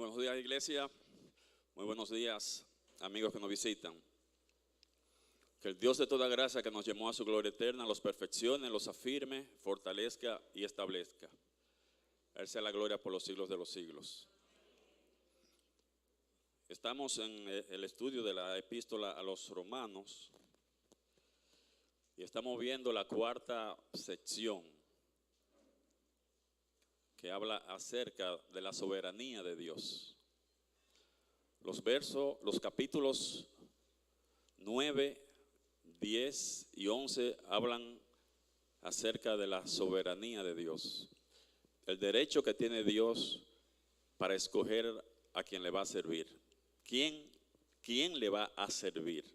Muy buenos días, iglesia. Muy buenos días, amigos que nos visitan. Que el Dios de toda gracia que nos llamó a su gloria eterna los perfeccione, los afirme, fortalezca y establezca. A Él sea la gloria por los siglos de los siglos. Estamos en el estudio de la epístola a los romanos y estamos viendo la cuarta sección que habla acerca de la soberanía de Dios. Los capítulos 9, 10 y 11 hablan acerca de la soberanía de Dios. El derecho que tiene Dios para escoger a quien le va a servir. ¿Quién le va a servir?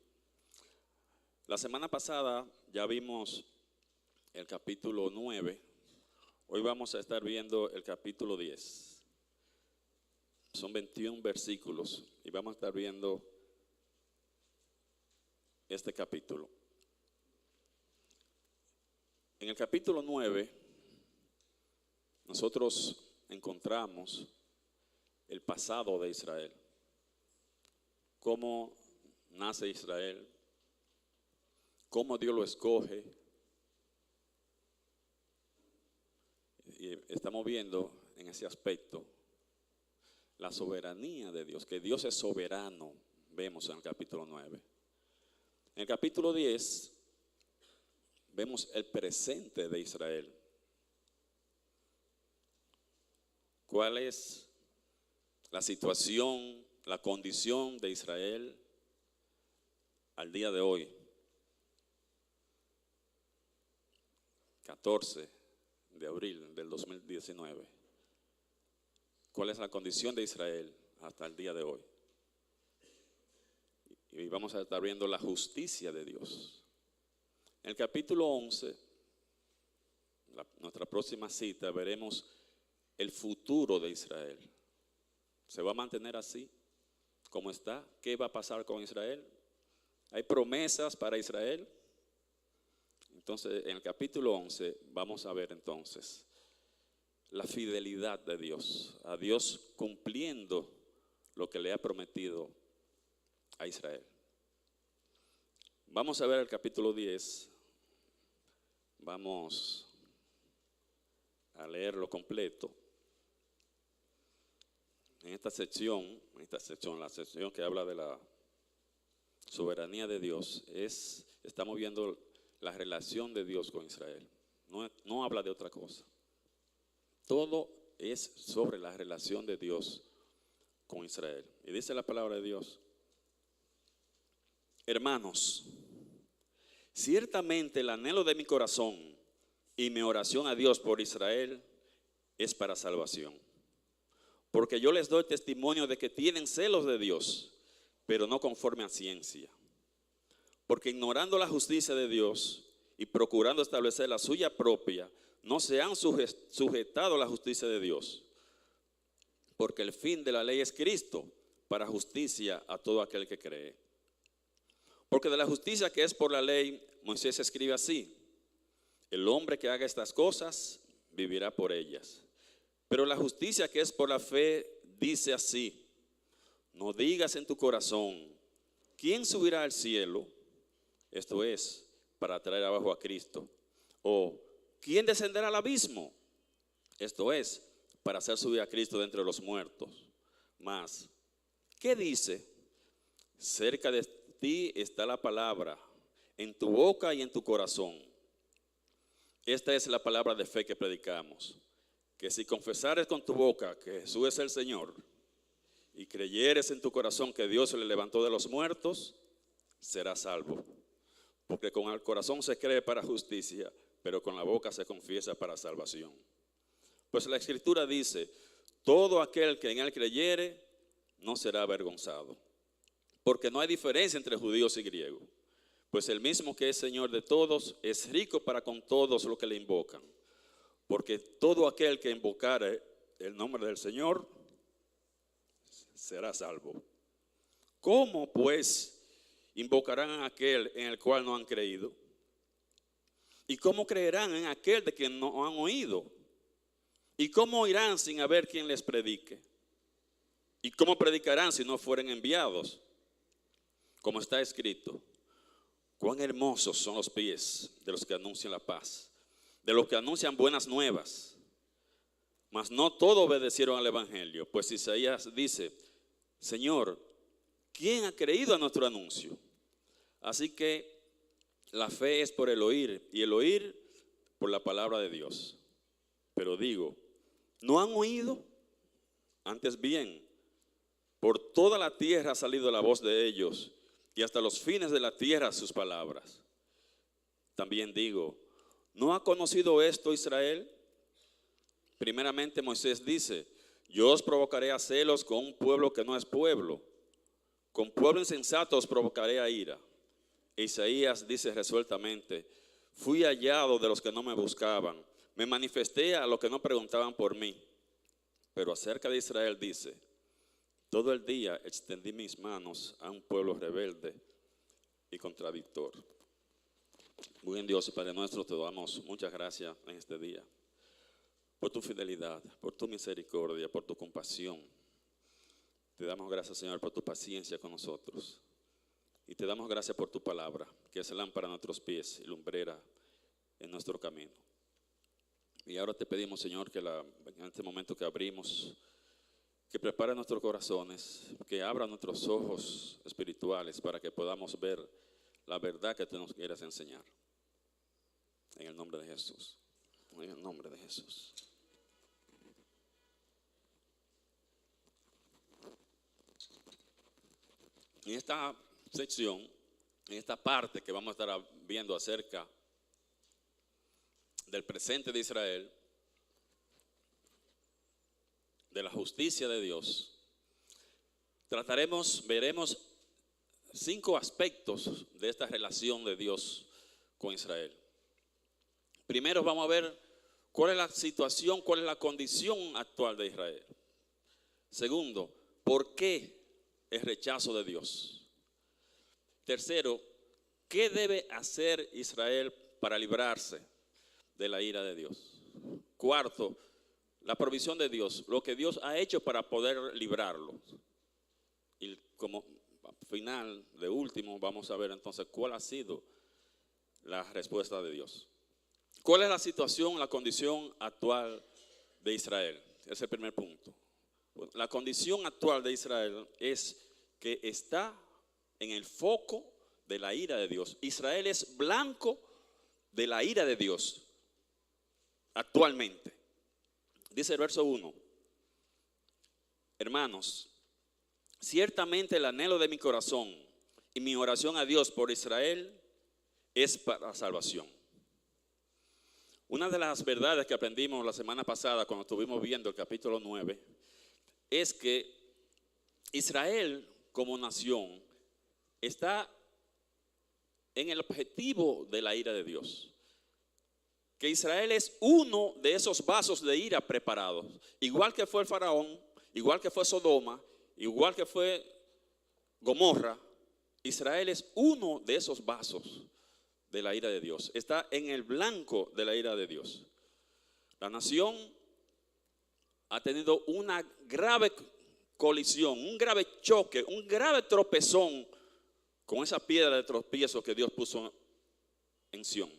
La semana pasada ya vimos el capítulo 9. Hoy vamos a estar viendo el capítulo 10. Son 21 versículos y vamos a estar viendo este capítulo. En el capítulo 9 nosotros encontramos el pasado de Israel. Cómo nace Israel, cómo Dios lo escoge. Y estamos viendo en ese aspecto la soberanía de Dios, que Dios es soberano, vemos en el capítulo 9. En el capítulo 10 vemos el presente de Israel. ¿Cuál es la situación, la condición de Israel al día de hoy? 14 de abril del 2019. ¿Cuál es la condición de Israel hasta el día de hoy? Y vamos a estar viendo la justicia de Dios. En el capítulo 11, nuestra próxima cita, veremos el futuro de Israel. ¿Se va a mantener así como está? ¿Qué va a pasar con Israel? ¿Hay promesas para Israel? Entonces, en el capítulo 11 vamos a ver entonces la fidelidad de Dios, a Dios cumpliendo lo que le ha prometido a Israel. Vamos a ver el capítulo 10, vamos a leerlo completo. En esta sección, la sección que habla de la soberanía de Dios, estamos viendo la relación de Dios con Israel. No habla de otra cosa. Todo es sobre la relación de Dios con Israel. Y dice la palabra de Dios: hermanos, ciertamente el anhelo de mi corazón y mi oración a Dios por Israel es para salvación. Porque yo les doy testimonio de que tienen celos de Dios, pero no conforme a ciencia. Porque ignorando la justicia de Dios y procurando establecer la suya propia, no se han sujetado a la justicia de Dios. Porque el fin de la ley es Cristo, para justicia a todo aquel que cree. Porque de la justicia que es por la ley, Moisés escribe así: el hombre que haga estas cosas vivirá por ellas. Pero la justicia que es por la fe dice así: no digas en tu corazón, ¿quién subirá al cielo? Esto es, para traer abajo a Cristo. O, ¿quién descenderá al abismo? Esto es, para hacer subir a Cristo de entre los muertos. Mas, ¿qué dice? Cerca de ti está la palabra, en tu boca y en tu corazón. Esta es la palabra de fe que predicamos. Que si confesares con tu boca que Jesús es el Señor y creyeres en tu corazón que Dios se le levantó de los muertos, serás salvo. Porque con el corazón se cree para justicia, pero con la boca se confiesa para salvación. Pues la Escritura dice: todo aquel que en él creyere no será avergonzado. Porque no hay diferencia entre judíos y griegos. Pues el mismo que es Señor de todos es rico para con todos los que le invocan. Porque todo aquel que invocare el nombre del Señor será salvo. ¿Cómo pues invocarán a aquel en el cual no han creído? ¿Y cómo creerán en aquel de quien no han oído? ¿Y cómo oirán sin haber quien les predique? ¿Y cómo predicarán si no fueren enviados? Como está escrito, cuán hermosos son los pies de los que anuncian la paz, de los que anuncian buenas nuevas. Mas no todos obedecieron al evangelio, pues Isaías dice, Señor, ¿quién ha creído a nuestro anuncio? Así que la fe es por el oír, y el oír por la palabra de Dios. Pero digo, ¿no han oído? Antes bien, por toda la tierra ha salido la voz de ellos, y hasta los fines de la tierra sus palabras. También digo, ¿no ha conocido esto Israel? Primeramente Moisés dice, yo os provocaré a celos con un pueblo que no es pueblo. Con pueblo insensato os provocaré a ira. Isaías dice resueltamente, fui hallado de los que no me buscaban. Me manifesté a los que no preguntaban por mí. Pero acerca de Israel dice, todo el día extendí mis manos a un pueblo rebelde y contradictor. Buen Dios y Padre nuestro, te damos muchas gracias en este día. Por tu fidelidad, por tu misericordia, por tu compasión. Te damos gracias, Señor, por tu paciencia con nosotros. Y te damos gracias por tu palabra, que es lámpara a nuestros pies y lumbrera en nuestro camino. Y ahora te pedimos, Señor, que en este momento que abrimos, que prepare nuestros corazones, que abra nuestros ojos espirituales para que podamos ver la verdad que tú nos quieres enseñar. En el nombre de Jesús. En el nombre de Jesús. En esta sección, en esta parte que vamos a estar viendo acerca del presente de Israel, de la justicia de Dios, veremos 5 aspectos de esta relación de Dios con Israel. Primero vamos a ver cuál es la situación, cuál es la condición actual de Israel. Segundo, ¿por qué el rechazo de Dios? Tercero, ¿qué debe hacer Israel para librarse de la ira de Dios? Cuarto, la provisión de Dios, lo que Dios ha hecho para poder librarlo. Y como final, de último, vamos a ver entonces cuál ha sido la respuesta de Dios. ¿Cuál es la situación, la condición actual de Israel? Ese es el primer punto. La condición actual de Israel es que está en el foco de la ira de Dios. Israel es blanco de la ira de Dios actualmente. Dice el verso 1, hermanos, ciertamente el anhelo de mi corazón y mi oración a Dios por Israel es para salvación. Una de las verdades que aprendimos la semana pasada cuando estuvimos viendo el capítulo 9 es que Israel como nación está en el objetivo de la ira de Dios. Que Israel es uno de esos vasos de ira preparados. Igual que fue el faraón, igual que fue Sodoma, igual que fue Gomorra, Israel es uno de esos vasos de la ira de Dios. Está en el blanco de la ira de Dios. La nación ha tenido una grave colisión, un grave choque, un grave tropezón con esa piedra de tropiezo que Dios puso en Sión.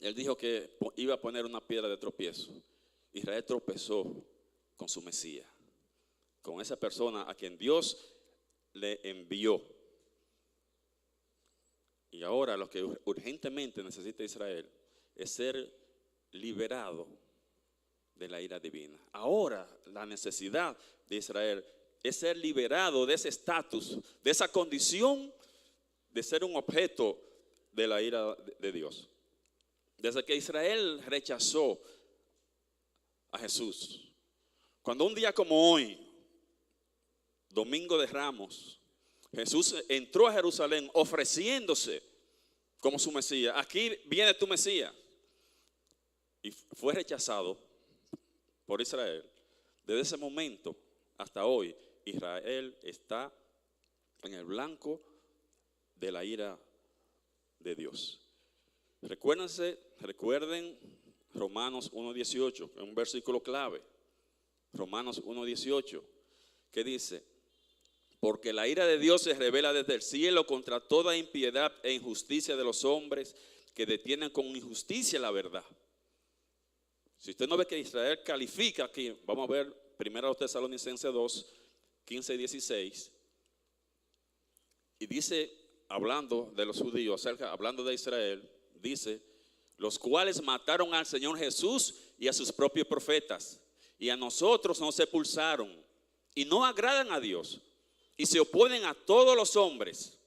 Él dijo que iba a poner una piedra de tropiezo. Israel tropezó con su Mesías, con esa persona a quien Dios le envió. Y ahora lo que urgentemente necesita Israel es ser liberado de la ira divina. Ahora la necesidad de Israel es ser liberado de ese estatus, de esa condición de ser un objeto de la ira de Dios. Desde que Israel rechazó a Jesús, cuando un día como hoy, Domingo de Ramos, Jesús entró a Jerusalén ofreciéndose como su Mesías. Aquí viene tu Mesías. Y fue rechazado por Israel. Desde ese momento hasta hoy, Israel está en el blanco de la ira de Dios. Recuerden Romanos 1:18, un versículo clave. Romanos 1:18, que dice: porque la ira de Dios se revela desde el cielo contra toda impiedad e injusticia de los hombres que detienen con injusticia la verdad. Si usted no ve que Israel califica aquí, vamos a ver 1 Tesalonicenses 2, 15 y 16, y dice, hablando de los judíos, hablando de Israel, dice: los cuales mataron al Señor Jesús y a sus propios profetas, y a nosotros nos expulsaron, y no agradan a Dios, y se oponen a todos los hombres.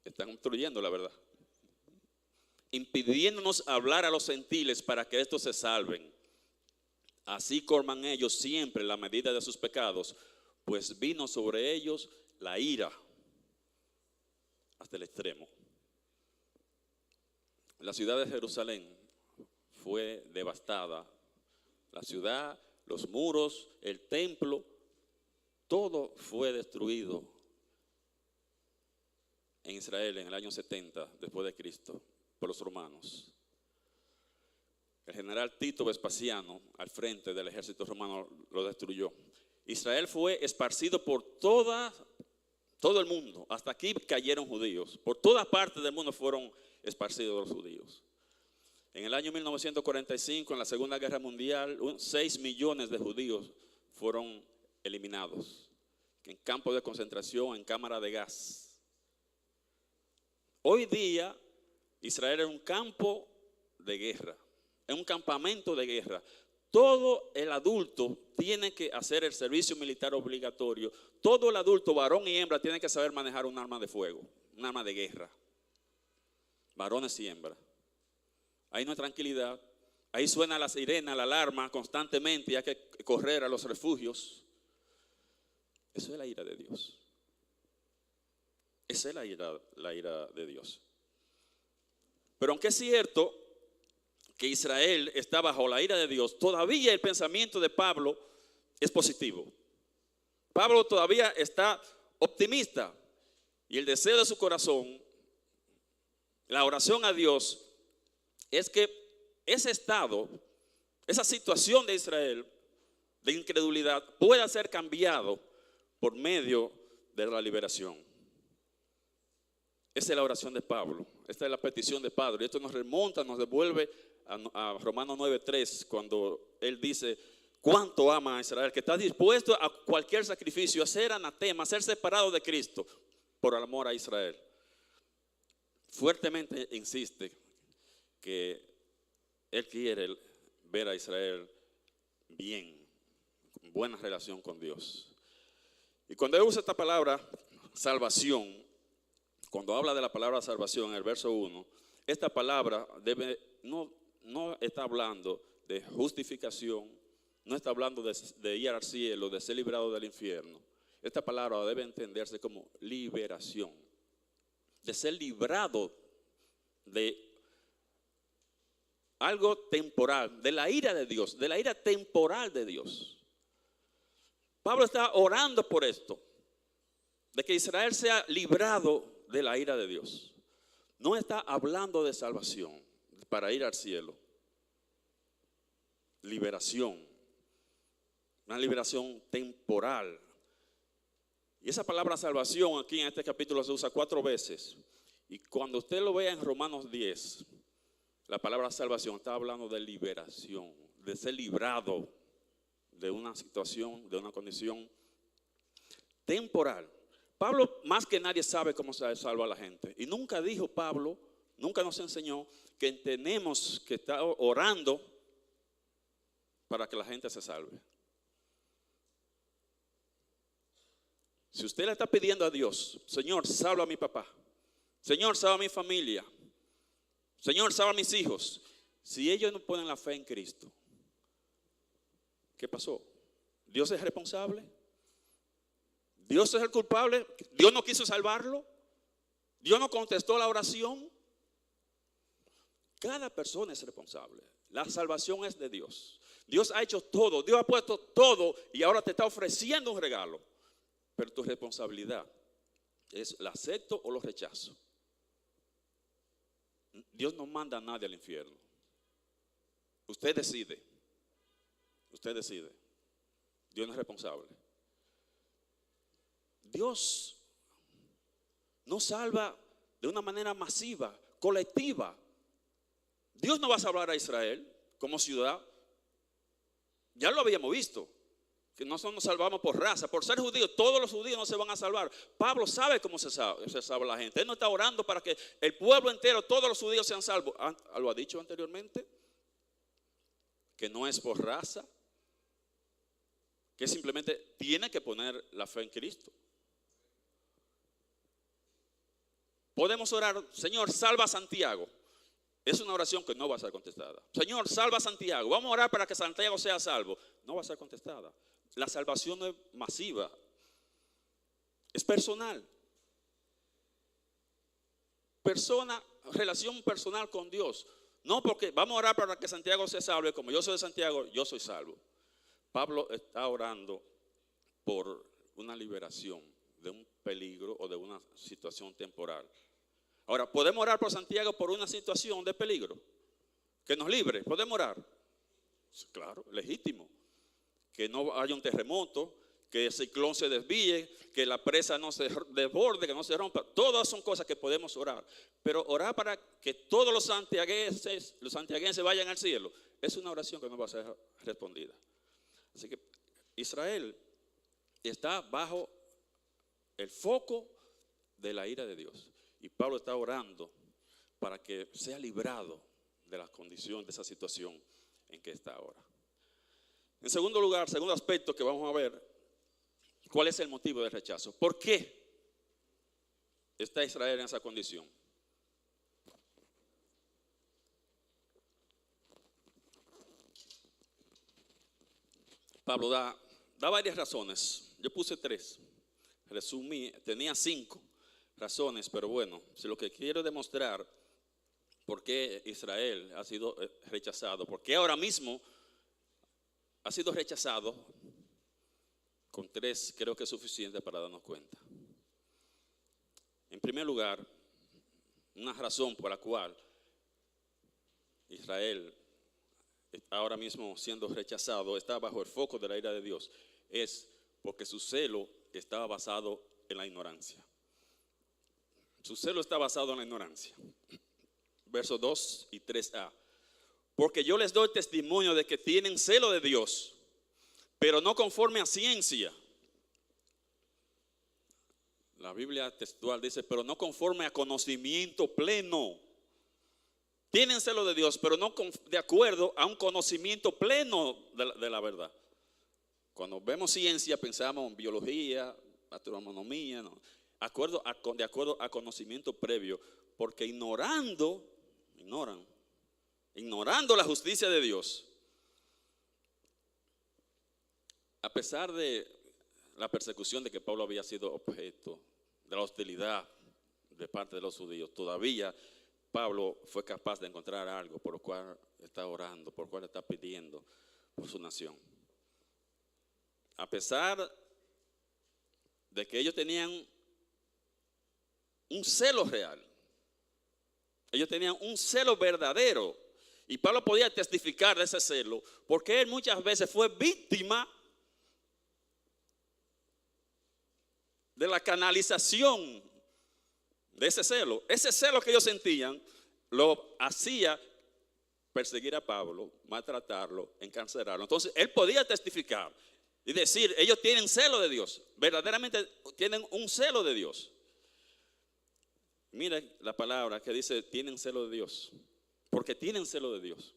Están obstruyendo la verdad, impidiéndonos hablar a los gentiles para que estos se salven. Así colman ellos siempre la medida de sus pecados, pues vino sobre ellos la ira hasta el extremo. La ciudad de Jerusalén fue devastada. La ciudad, los muros, el templo, todo fue destruido en Israel en el año 70 después de Cristo por los romanos. El general Tito Vespasiano, al frente del ejército romano, lo destruyó. Israel fue esparcido por todo el mundo. Hasta aquí cayeron judíos. Por todas partes del mundo fueron esparcidos los judíos. En el año 1945, en la Segunda Guerra Mundial, 6 millones de judíos fueron eliminados en campos de concentración, en cámaras de gas. Hoy día, Israel es un campo de guerra, es un campamento de guerra. Todo el adulto tiene que hacer el servicio militar obligatorio. Todo el adulto, varón y hembra, tiene que saber manejar un arma de fuego, un arma de guerra. Varones y hembras. Ahí no hay tranquilidad. Ahí suena la sirena, la alarma constantemente y hay que correr a los refugios. Eso es la ira de Dios. Esa es la ira de Dios. Pero aunque es cierto que Israel está bajo la ira de Dios, todavía el pensamiento de Pablo es positivo. Pablo todavía está optimista y el deseo de su corazón, la oración a Dios, es que ese estado, esa situación de Israel de incredulidad pueda ser cambiado por medio de la liberación. Esa es la oración de Pablo, esta es la petición de Pablo, y esto nos remonta, nos devuelve a Romanos 9:3, cuando él dice: cuánto ama a Israel, que está dispuesto a cualquier sacrificio, a ser anatema, a ser separado de Cristo por amor a Israel. Fuertemente insiste que él quiere ver a Israel bien, con buena relación con Dios. Y cuando él usa esta palabra salvación, cuando habla de la palabra salvación en el verso 1, esta palabra no está hablando de justificación, no está hablando de ir al cielo, de ser librado del infierno. Esta palabra debe entenderse como liberación, de ser librado de algo temporal, de la ira de Dios, de la ira temporal de Dios. Pablo está orando por esto, de que Israel sea librado de la ira de Dios. No está hablando de salvación para ir al cielo. Liberación, una liberación temporal. Y esa palabra salvación aquí en este capítulo se usa 4 veces. Y cuando usted lo vea en Romanos 10, la palabra salvación está hablando de liberación, de ser librado de una situación, de una condición temporal. Pablo más que nadie sabe cómo se salva a la gente. Y nunca dijo Pablo, nunca nos enseñó que tenemos que estar orando para que la gente se salve. Si usted le está pidiendo a Dios: Señor, salva a mi papá, Señor, salva a mi familia, Señor, salva a mis hijos. Si ellos no ponen la fe en Cristo, ¿qué pasó? ¿Dios es responsable? ¿Dios es el culpable? ¿Dios no quiso salvarlo? ¿Dios no contestó la oración? Cada persona es responsable. La salvación es de Dios. Dios ha hecho todo, Dios ha puesto todo y ahora te está ofreciendo un regalo. Pero tu responsabilidad es: ¿la acepto o lo rechazo? Dios no manda a nadie al infierno. Usted decide. Usted decide. Dios no es responsable. Dios no salva de una manera masiva, colectiva. Dios no va a salvar a Israel como ciudad. Ya lo habíamos visto, que no nos salvamos por raza, por ser judíos. Todos los judíos no se van a salvar. Pablo sabe cómo se salva la gente. Él no está orando para que el pueblo entero, todos los judíos sean salvos. Lo ha dicho anteriormente, que no es por raza, que simplemente tiene que poner la fe en Cristo. Podemos orar, Señor, salva a Santiago. Es una oración que no va a ser contestada. Señor, salva a Santiago. Vamos a orar para que Santiago sea salvo. No va a ser contestada. La salvación no es masiva. Es personal. Relación personal con Dios. No porque vamos a orar para que Santiago sea salvo. Como yo soy de Santiago, yo soy salvo. Pablo está orando por una liberación de un peligro o de una situación temporal. Ahora, ¿podemos orar por Santiago por una situación de peligro? Que nos libre, ¿podemos orar? Claro, legítimo. Que no haya un terremoto, que el ciclón se desvíe, que la presa no se desborde, que no se rompa. Todas son cosas que podemos orar. Pero orar para que todos los santiaguenses vayan al cielo, es una oración que no va a ser respondida. Así que Israel está bajo el foco de la ira de Dios. Y Pablo está orando para que sea librado de la condición, de esa situación en que está ahora. En segundo lugar, segundo aspecto que vamos a ver, ¿cuál es el motivo del rechazo? ¿Por qué está Israel en esa condición? Pablo da varias razones. Yo puse 3. Resumí, tenía 5 razones, pero bueno, si lo que quiero demostrar por qué Israel ha sido rechazado, porque ahora mismo ha sido rechazado, con 3 creo que es suficiente para darnos cuenta. En primer lugar, una razón por la cual Israel ahora mismo siendo rechazado, está bajo el foco de la ira de Dios, es porque su celo estaba basado en la ignorancia. Su celo está basado en la ignorancia. Versos 2 y 3a. Porque yo les doy testimonio de que tienen celo de Dios, pero no conforme a ciencia. La Biblia textual dice, pero no conforme a conocimiento pleno. Tienen celo de Dios, pero no de acuerdo a un conocimiento pleno de la verdad. Cuando vemos ciencia, pensamos en biología, astronomía, no. De acuerdo a conocimiento previo, porque ignorando la justicia de Dios, a pesar de la persecución de que Pablo había sido objeto, de la hostilidad de parte de los judíos, todavía Pablo fue capaz de encontrar algo por lo cual está orando, por lo cual está pidiendo por su nación. A pesar de que ellos tenían un celo real, ellos tenían un celo verdadero, y Pablo podía testificar de ese celo, porque él muchas veces fue víctima de la canalización de ese celo. Ese celo que ellos sentían lo hacía perseguir a Pablo, maltratarlo, encarcelarlo. Entonces él podía testificar y decir, ellos tienen celo de Dios, verdaderamente tienen un celo de Dios. Mire la palabra que dice, tienen celo de Dios, porque tienen celo de Dios.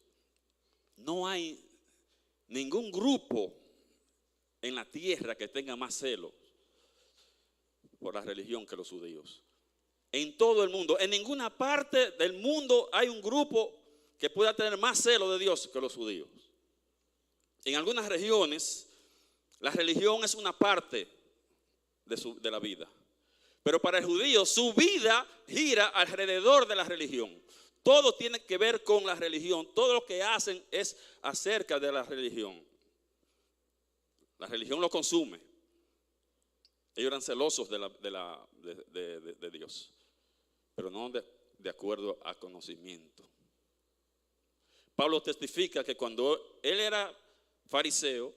No hay ningún grupo en la tierra que tenga más celo por la religión que los judíos. En todo el mundo, en ninguna parte del mundo hay un grupo que pueda tener más celo de Dios que los judíos. En algunas regiones, la religión es una parte de la vida. Pero para el judío, su vida gira alrededor de la religión. Todo tiene que ver con la religión. Todo lo que hacen es acerca de la religión. La religión lo consume. Ellos eran celosos de Dios, pero no de acuerdo a conocimiento. Pablo testifica que cuando él era fariseo,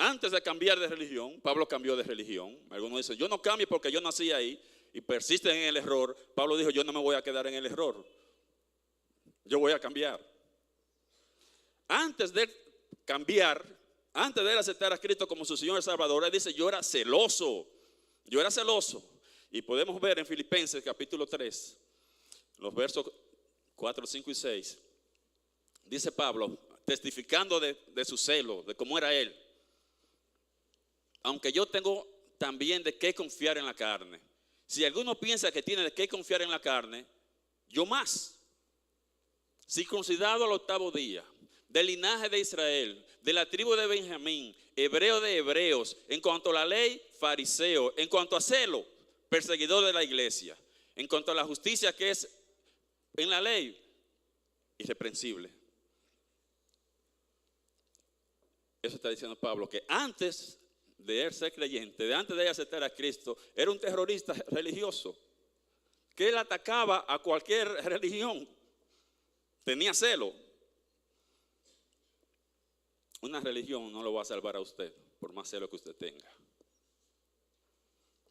Antes de cambiar de religión, Pablo cambió de religión. Algunos dicen, yo no cambio porque yo nací ahí, y persisten en el error. Pablo dijo, yo no me voy a quedar en el error, yo voy a cambiar. Antes de cambiar, antes de él aceptar a Cristo como su Señor y Salvador, él dice, yo era celoso. Y podemos ver en Filipenses capítulo 3, los versos 4, 5 y 6, dice Pablo, testificando de su celo, de cómo era él. Aunque yo tengo también de qué confiar en la carne. Si alguno piensa que tiene de qué confiar en la carne, yo más. Circuncidado al 8º día, del linaje de Israel, de la tribu de Benjamín, hebreo de hebreos, en cuanto a la ley, fariseo, en cuanto a celo, perseguidor de la iglesia, en cuanto a la justicia que es en la ley, irreprensible. Eso está diciendo Pablo, que antes de él ser creyente, antes de él aceptar a Cristo, era un terrorista religioso, que él atacaba a cualquier religión, tenía celo. Una religión no lo va a salvar a usted, por más celo que usted tenga.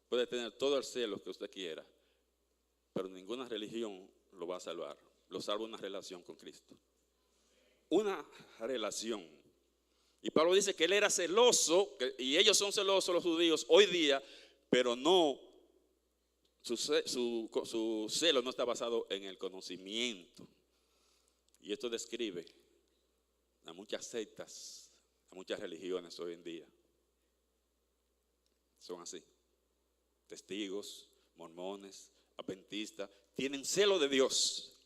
Puede tener todo el celo que usted quiera, pero ninguna religión lo va a salvar. Lo salva una relación con Cristo. Una relación. Y Pablo dice que él era celoso, y ellos son celosos los judíos hoy día, pero no, su celo no está basado en el conocimiento. Y esto describe a muchas sectas, a muchas religiones hoy en día. Son así. Testigos, mormones, adventistas, tienen celo de Dios,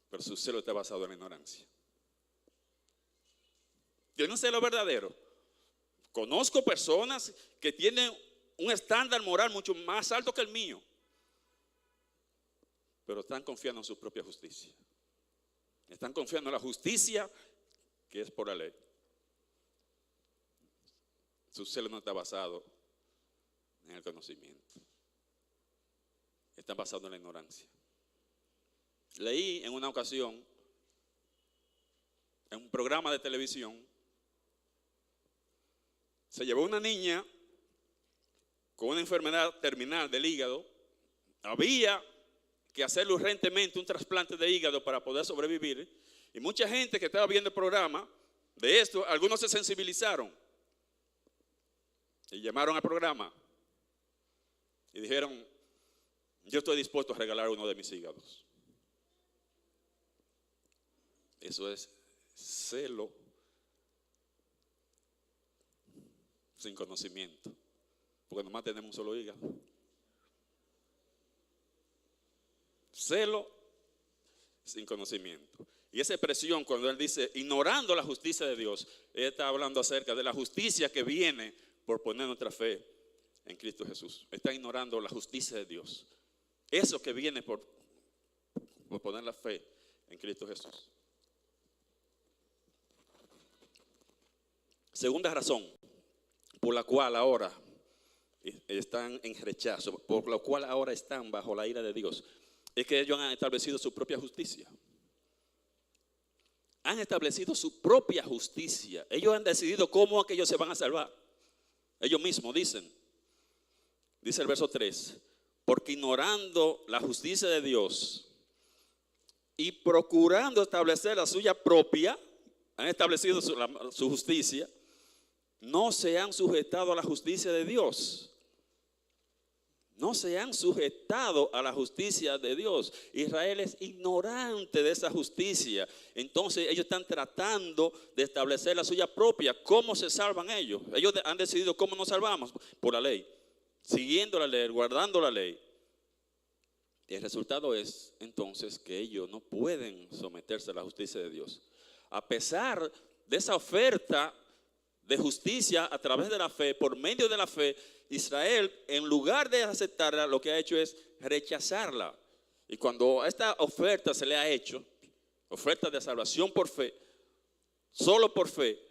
pero su celo está basado en la ignorancia. Tienen un celo verdadero. Conozco personas que tienen un estándar moral mucho más alto que el mío, pero están confiando en su propia justicia. Están confiando en la justicia que es por la ley. Su celo no está basado en el conocimiento. Está basado en la ignorancia. Leí en una ocasión, en un programa de televisión, se llevó una niña con una enfermedad terminal del hígado. Había que hacerle urgentemente un trasplante de hígado para poder sobrevivir. Y mucha gente que estaba viendo el programa de esto, algunos se sensibilizaron y llamaron al programa y dijeron, yo estoy dispuesto a regalar uno de mis hígados. Eso es celo sin conocimiento, porque nomás tenemos un solo hígado. Celo sin conocimiento. Y esa expresión, cuando él dice ignorando la justicia de Dios, él está hablando acerca de la justicia que viene por poner nuestra fe en Cristo Jesús. Está ignorando la justicia de Dios. Eso que viene por poner la fe en Cristo Jesús. Segunda razón por la cual ahora están en rechazo, por la cual ahora están bajo la ira de Dios, es que ellos han establecido su propia justicia. Han establecido su propia justicia. Ellos han decidido cómo aquellos se van a salvar. Ellos mismos dicen, dice el verso 3, porque ignorando la justicia de Dios y procurando establecer la suya propia, han establecido su justicia, no se han sujetado a la justicia de Dios. No se han sujetado a la justicia de Dios. Israel es ignorante de esa justicia. Entonces ellos están tratando de establecer la suya propia. ¿Cómo se salvan ellos? Ellos han decidido cómo nos salvamos. Por la ley. Siguiendo la ley, guardando la ley. Y el resultado es entonces que ellos no pueden someterse a la justicia de Dios. A pesar de esa oferta de justicia a través de la fe, por medio de la fe, Israel, en lugar de aceptarla, lo que ha hecho es rechazarla. Y cuando esta oferta se le ha hecho, oferta de salvación por fe, solo por fe,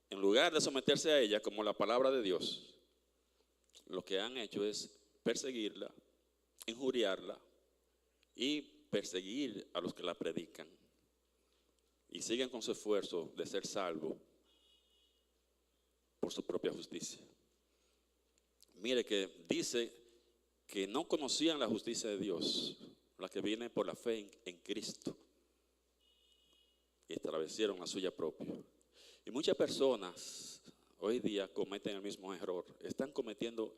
en lugar de someterse a ella como la palabra de Dios, lo que han hecho es perseguirla, injuriarla y perseguir a los que la predican. y siguen con su esfuerzo de ser salvos por su propia justicia. Mire que dice que no conocían la justicia de Dios, la que viene por la fe en Cristo, y establecieron la suya propia. Y muchas personas hoy día cometen el mismo error, están cometiendo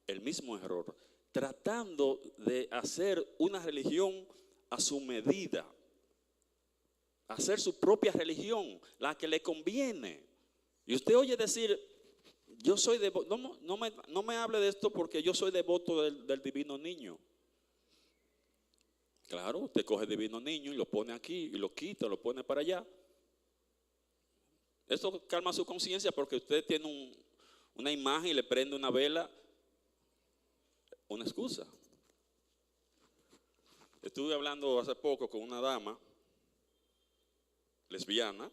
el mismo error, tratando de hacer una religión a su medida, hacer su propia religión, la que le conviene. Y usted oye decir, yo soy devoto, no me hable de esto porque yo soy devoto del divino niño. Claro, usted coge el divino niño y lo pone aquí y lo quita, lo pone para allá. Esto calma su conciencia porque usted tiene una imagen y le prende una vela, una excusa. Estuve hablando hace poco con una dama lesbiana.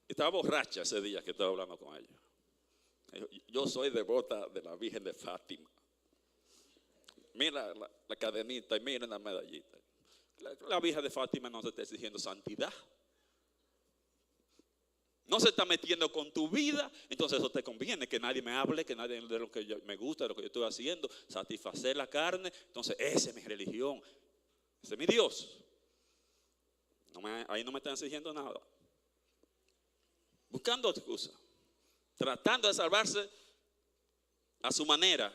Estaba borracha ese día que estaba hablando con ella. Yo soy devota de la Virgen de Fátima. Mira la cadenita y mira la medallita. La Virgen de Fátima no se está exigiendo santidad. No se está metiendo con tu vida, entonces eso te conviene, que nadie me hable, que nadie de lo que me gusta, de lo que yo estoy haciendo, satisfacer la carne. Entonces esa es mi religión, ese es mi Dios. Ahí no me están exigiendo nada. Buscando excusa, tratando de salvarse a su manera.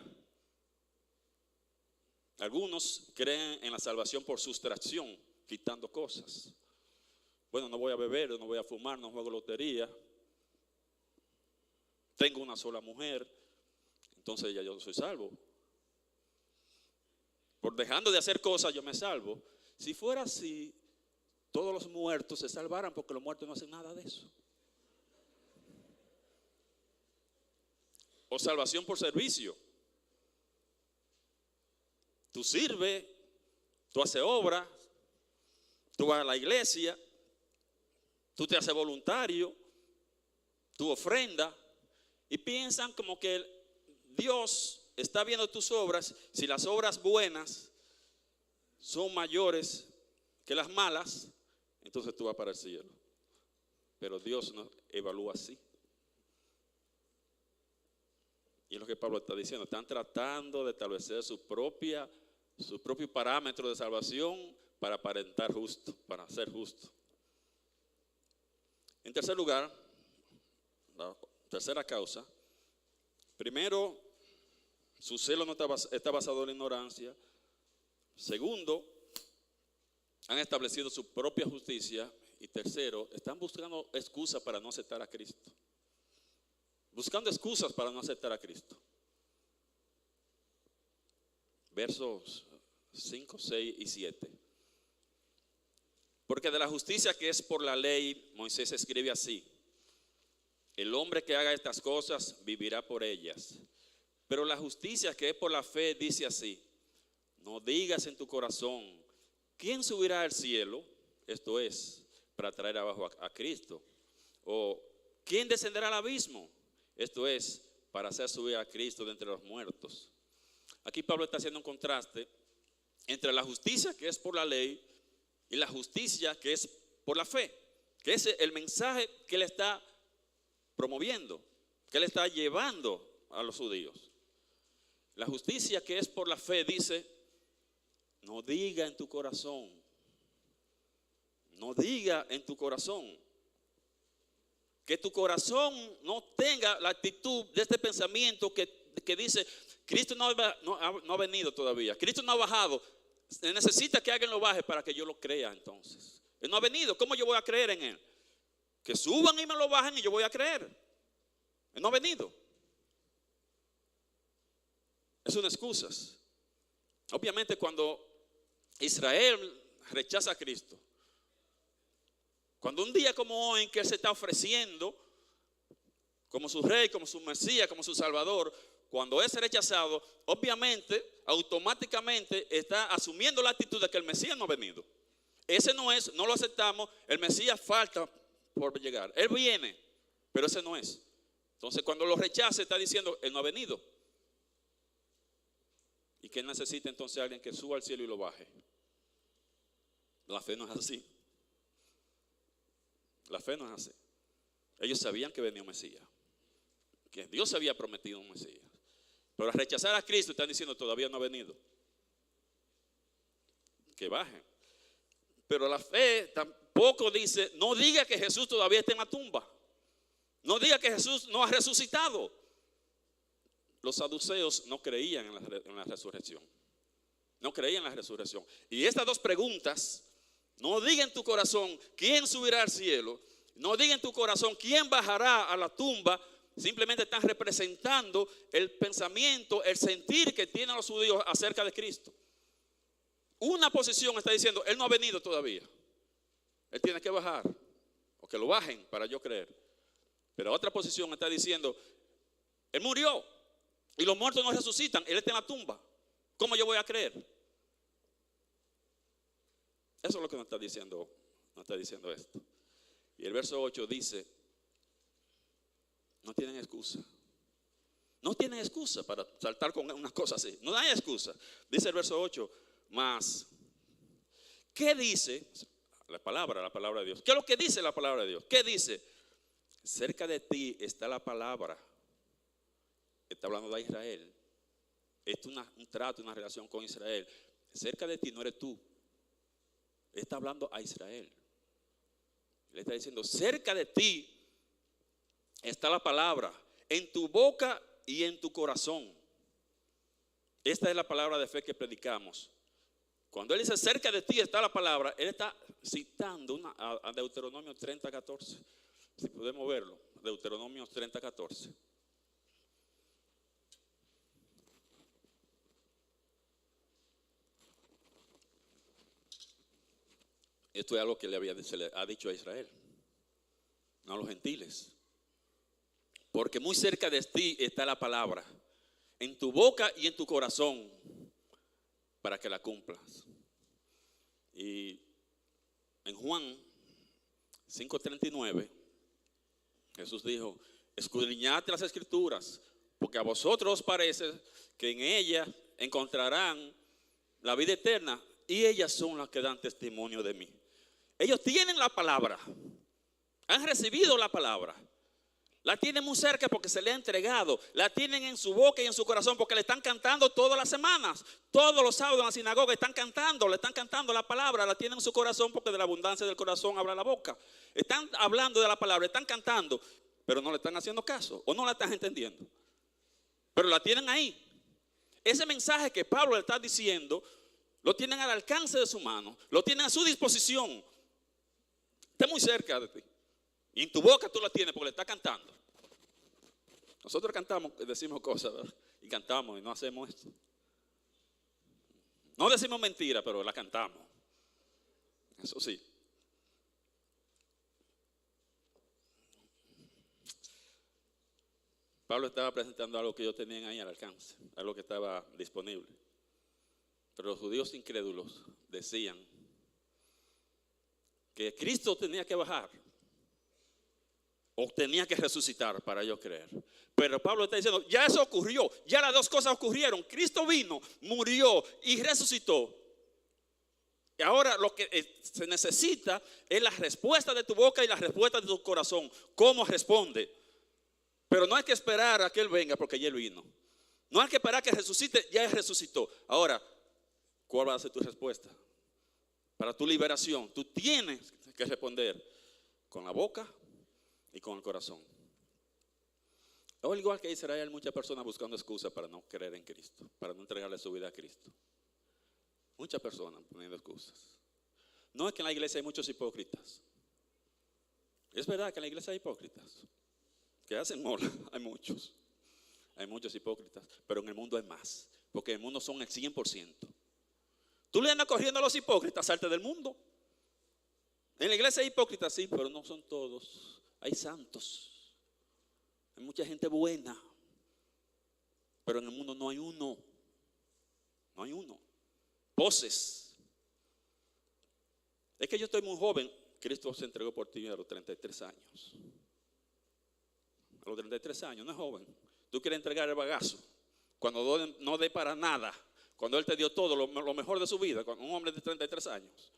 Algunos creen en la salvación por sustracción, quitando cosas. Bueno, no voy a beber, no voy a fumar, no juego lotería. Tengo una sola mujer, entonces ya yo soy salvo. Por dejando de hacer cosas yo me salvo. Si fuera así, todos los muertos se salvaran porque los muertos no hacen nada de eso. O salvación por servicio. Tú sirves, tú haces obra, tú vas a la iglesia, tú te haces voluntario, tú ofrendas y piensan como que Dios está viendo tus obras. Si las obras buenas son mayores que las malas, entonces tú vas para el cielo. Pero Dios no evalúa así. Y es lo que Pablo está diciendo. Están tratando de establecer su propio parámetro de salvación para aparentar justo, para ser justo. En tercer lugar, la tercera causa. Primero, su celo no está basado en la ignorancia. Segundo, han establecido su propia justicia. Y tercero, están buscando excusas para no aceptar a Cristo. Buscando excusas para no aceptar a Cristo. Versos 5, 6 y 7. Porque de la justicia que es por la ley, Moisés escribe así: el hombre que haga estas cosas vivirá por ellas. Pero la justicia que es por la fe dice así: no digas en tu corazón, ¿quién subirá al cielo? Esto es, para traer abajo a Cristo. O ¿quién descenderá al abismo? Esto es, para hacer subir a Cristo de entre los muertos. Aquí Pablo está haciendo un contraste entre la justicia que es por la ley y la justicia que es por la fe, que es el mensaje que él está promoviendo, que él está llevando a los judíos. La justicia que es por la fe dice: no diga en tu corazón, no diga en tu corazón. Que tu corazón no tenga la actitud de este pensamiento que dice: Cristo no ha venido todavía, Cristo no ha bajado, necesita que alguien lo baje para que yo lo crea. Entonces Él no ha venido, ¿cómo yo voy a creer en Él? Que suban y me lo bajen y yo voy a creer. Él no ha venido. Es una excusa. Obviamente cuando Israel rechaza a Cristo, cuando un día como hoy en que Él se está ofreciendo como su rey, como su Mesías, como su Salvador, cuando es rechazado, obviamente, automáticamente está asumiendo la actitud de que el Mesías no ha venido. Ese no es, no lo aceptamos, el Mesías falta por llegar. Él viene, pero ese no es. Entonces cuando lo rechaza está diciendo: Él no ha venido. ¿Y qué necesita entonces alguien que suba al cielo y lo baje? La fe no es así. La fe no es así. Ellos sabían que venía un Mesías, que Dios había prometido un Mesías. Pero al rechazar a Cristo están diciendo todavía no ha venido. Que bajen. Pero la fe tampoco dice, no diga que Jesús todavía está en la tumba. No diga que Jesús no ha resucitado. Los saduceos no creían en la resurrección. No creían en la resurrección. Y estas dos preguntas, no diga en tu corazón quién subirá al cielo. No diga en tu corazón quién bajará a la tumba. Simplemente están representando el pensamiento, el sentir que tienen los judíos acerca de Cristo. Una posición está diciendo, Él no ha venido todavía. Él tiene que bajar. O que lo bajen para yo creer. Pero otra posición está diciendo, Él murió. Y los muertos no resucitan. Él está en la tumba. ¿Cómo yo voy a creer? Eso es lo que nos está diciendo esto. Y el verso 8 dice, no tienen excusa. No tienen excusa para saltar con unas cosas así. No hay excusa. Dice el verso 8, más, ¿qué dice la palabra de Dios? ¿Qué es lo que dice la palabra de Dios? ¿Qué dice? Cerca de ti está la palabra. Está hablando de Israel. Esto es un trato, una relación con Israel. Cerca de ti no eres tú. Él está hablando a Israel. Le está diciendo, cerca de ti está la palabra, en tu boca y en tu corazón. Esta es la palabra de fe que predicamos. Cuando él dice cerca de ti está la palabra, él está citando a Deuteronomio 30:14. Si podemos verlo, Deuteronomio 30:14. Esto es algo que se le ha dicho a Israel, no a los gentiles. Porque muy cerca de ti está la palabra, en tu boca y en tu corazón, para que la cumplas. Y en Juan 5:39, Jesús dijo, escudriñad las escrituras, porque a vosotros os parece que en ellas encontrarán la vida eterna, y ellas son las que dan testimonio de mí. Ellos tienen la palabra, han recibido la palabra, la tienen muy cerca porque se le ha entregado, la tienen en su boca y en su corazón porque le están cantando todas las semanas. Todos los sábados en la sinagoga están cantando, le están cantando la palabra, la tienen en su corazón porque de la abundancia del corazón habla la boca. Están hablando de la palabra, están cantando, pero no le están haciendo caso o no la están entendiendo. Pero la tienen ahí. Ese mensaje que Pablo le está diciendo, lo tienen al alcance de su mano, lo tienen a su disposición. Está muy cerca de ti. Y en tu boca tú la tienes porque le estás cantando. Nosotros cantamos, decimos cosas, ¿verdad? Y cantamos y no hacemos esto. No decimos mentira, pero la cantamos. Eso sí. Pablo estaba presentando algo que ellos tenían ahí al alcance, algo que estaba disponible. Pero los judíos incrédulos decían que Cristo tenía que bajar o tenía que resucitar para yo creer. Pero Pablo está diciendo, ya eso ocurrió, ya las dos cosas ocurrieron. Cristo vino, murió y resucitó. Y ahora lo que se necesita es la respuesta de tu boca y la respuesta de tu corazón. ¿Cómo responde? Pero no hay que esperar a que Él venga porque ya Él vino. No hay que esperar que resucite, ya Él resucitó. Ahora, ¿cuál va a ser tu respuesta? Para tu liberación, tú tienes que responder con la boca y con el corazón. O igual que Israel, hay muchas personas buscando excusas para no creer en Cristo, para no entregarle su vida a Cristo. Muchas personas poniendo excusas. No es que en la iglesia hay muchos hipócritas. Es verdad que en la iglesia hay hipócritas que hacen mola, hay muchos hipócritas, pero en el mundo hay más, porque en el mundo son el 100%. Tú le andas corriendo a los hipócritas, salte del mundo. En la iglesia hay hipócritas, sí, pero no son todos. Hay santos, hay mucha gente buena, pero en el mundo no hay uno. No hay uno. Poses. Es que yo estoy muy joven. Cristo se entregó por ti a los 33 años. A los 33 años, no es joven. Tú quieres entregar el bagazo cuando no dé para nada, cuando Él te dio todo lo mejor de su vida, con un hombre de 33 años.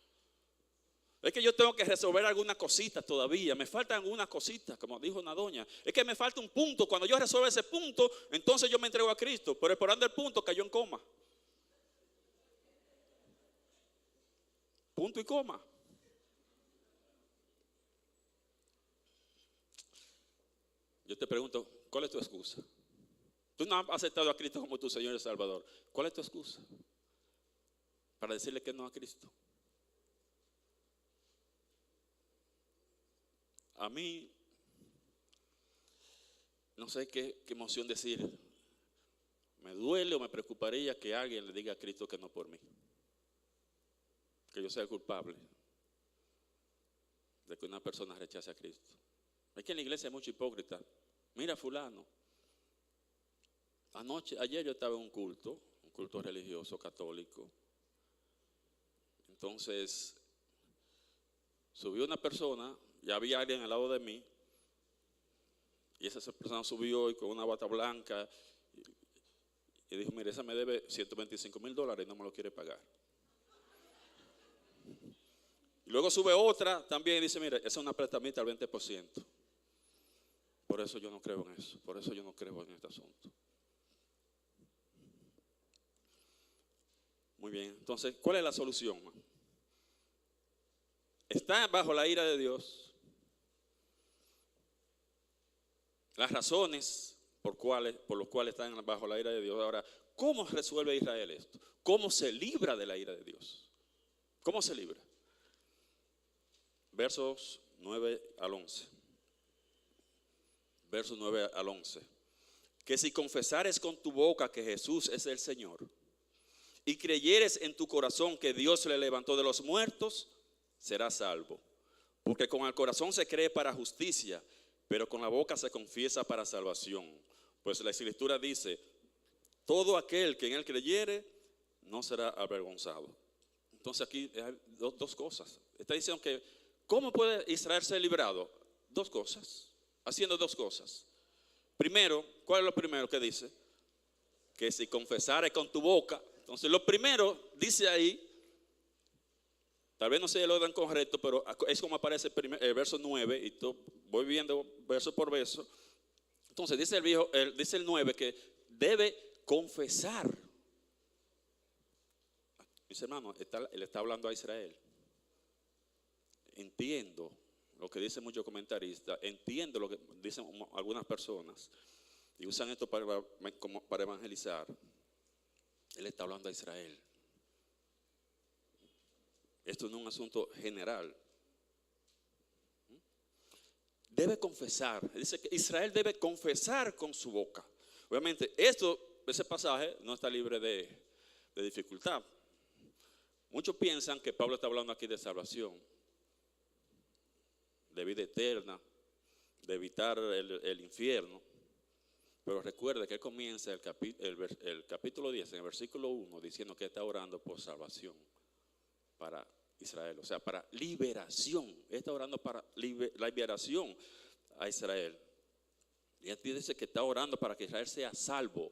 Es que yo tengo que resolver algunas cositas todavía. Me faltan algunas cositas, como dijo una doña. Es que me falta un punto. Cuando yo resuelva ese punto, entonces yo me entrego a Cristo. Pero esperando el punto, cayó en coma. Punto y coma. Yo te pregunto, ¿cuál es tu excusa? Tú no has aceptado a Cristo como tu Señor y Salvador. ¿Cuál es tu excusa para decirle que no a Cristo? A mí, no sé qué emoción decir. Me duele o me preocuparía que alguien le diga a Cristo que no por mí. Que yo sea el culpable de que una persona rechace a Cristo. Es que en la iglesia hay mucho hipócrita. Mira fulano. Ayer yo estaba en un culto religioso católico. Entonces, subió una persona, ya había alguien al lado de mí, y esa persona subió y con una bata blanca, y dijo, mire, esa me debe $125,000 y no me lo quiere pagar. Y luego sube otra también y dice, mire, esa es una prestamita al 20%. Por eso yo no creo en eso, por eso yo no creo en este asunto. Muy bien, entonces, ¿cuál es la solución? Está bajo la ira de Dios. Las razones por los cuales están bajo la ira de Dios. Ahora, ¿cómo resuelve Israel esto? ¿Cómo se libra de la ira de Dios? ¿Cómo se libra? Versos 9 al 11. Versos 9 al 11. Que si confesares con tu boca que Jesús es el Señor y creyeres en tu corazón que Dios le levantó de los muertos, serás salvo. Porque con el corazón se cree para justicia, pero con la boca se confiesa para salvación. Pues la Escritura dice, todo aquel que en él creyere no será avergonzado. Entonces aquí hay dos cosas. Está diciendo que, ¿cómo puede Israel ser librado? Dos cosas, haciendo dos cosas. Primero, ¿cuál es lo primero que dice? Que si confesares con tu boca. Entonces lo primero dice ahí, tal vez no sea el orden correcto, pero es como aparece el verso 9, y voy viendo verso por verso. Entonces dice dice el 9 que debe confesar. Mis hermanos, él está hablando a Israel. Entiendo lo que dicen muchos comentaristas, entiendo lo que dicen algunas personas, y usan esto para evangelizar. Él está hablando a Israel. Esto no es un asunto general. Debe confesar. Dice que Israel debe confesar con su boca. Obviamente, ese pasaje no está libre de dificultad. Muchos piensan que Pablo está hablando aquí de salvación, de vida eterna, de evitar el infierno. Pero recuerde que él comienza el capítulo 10, en el versículo 1, diciendo que está orando por salvación para Israel, o sea, para liberación. Él está orando para la liberación a Israel. Y aquí dice que está orando para que Israel sea salvo,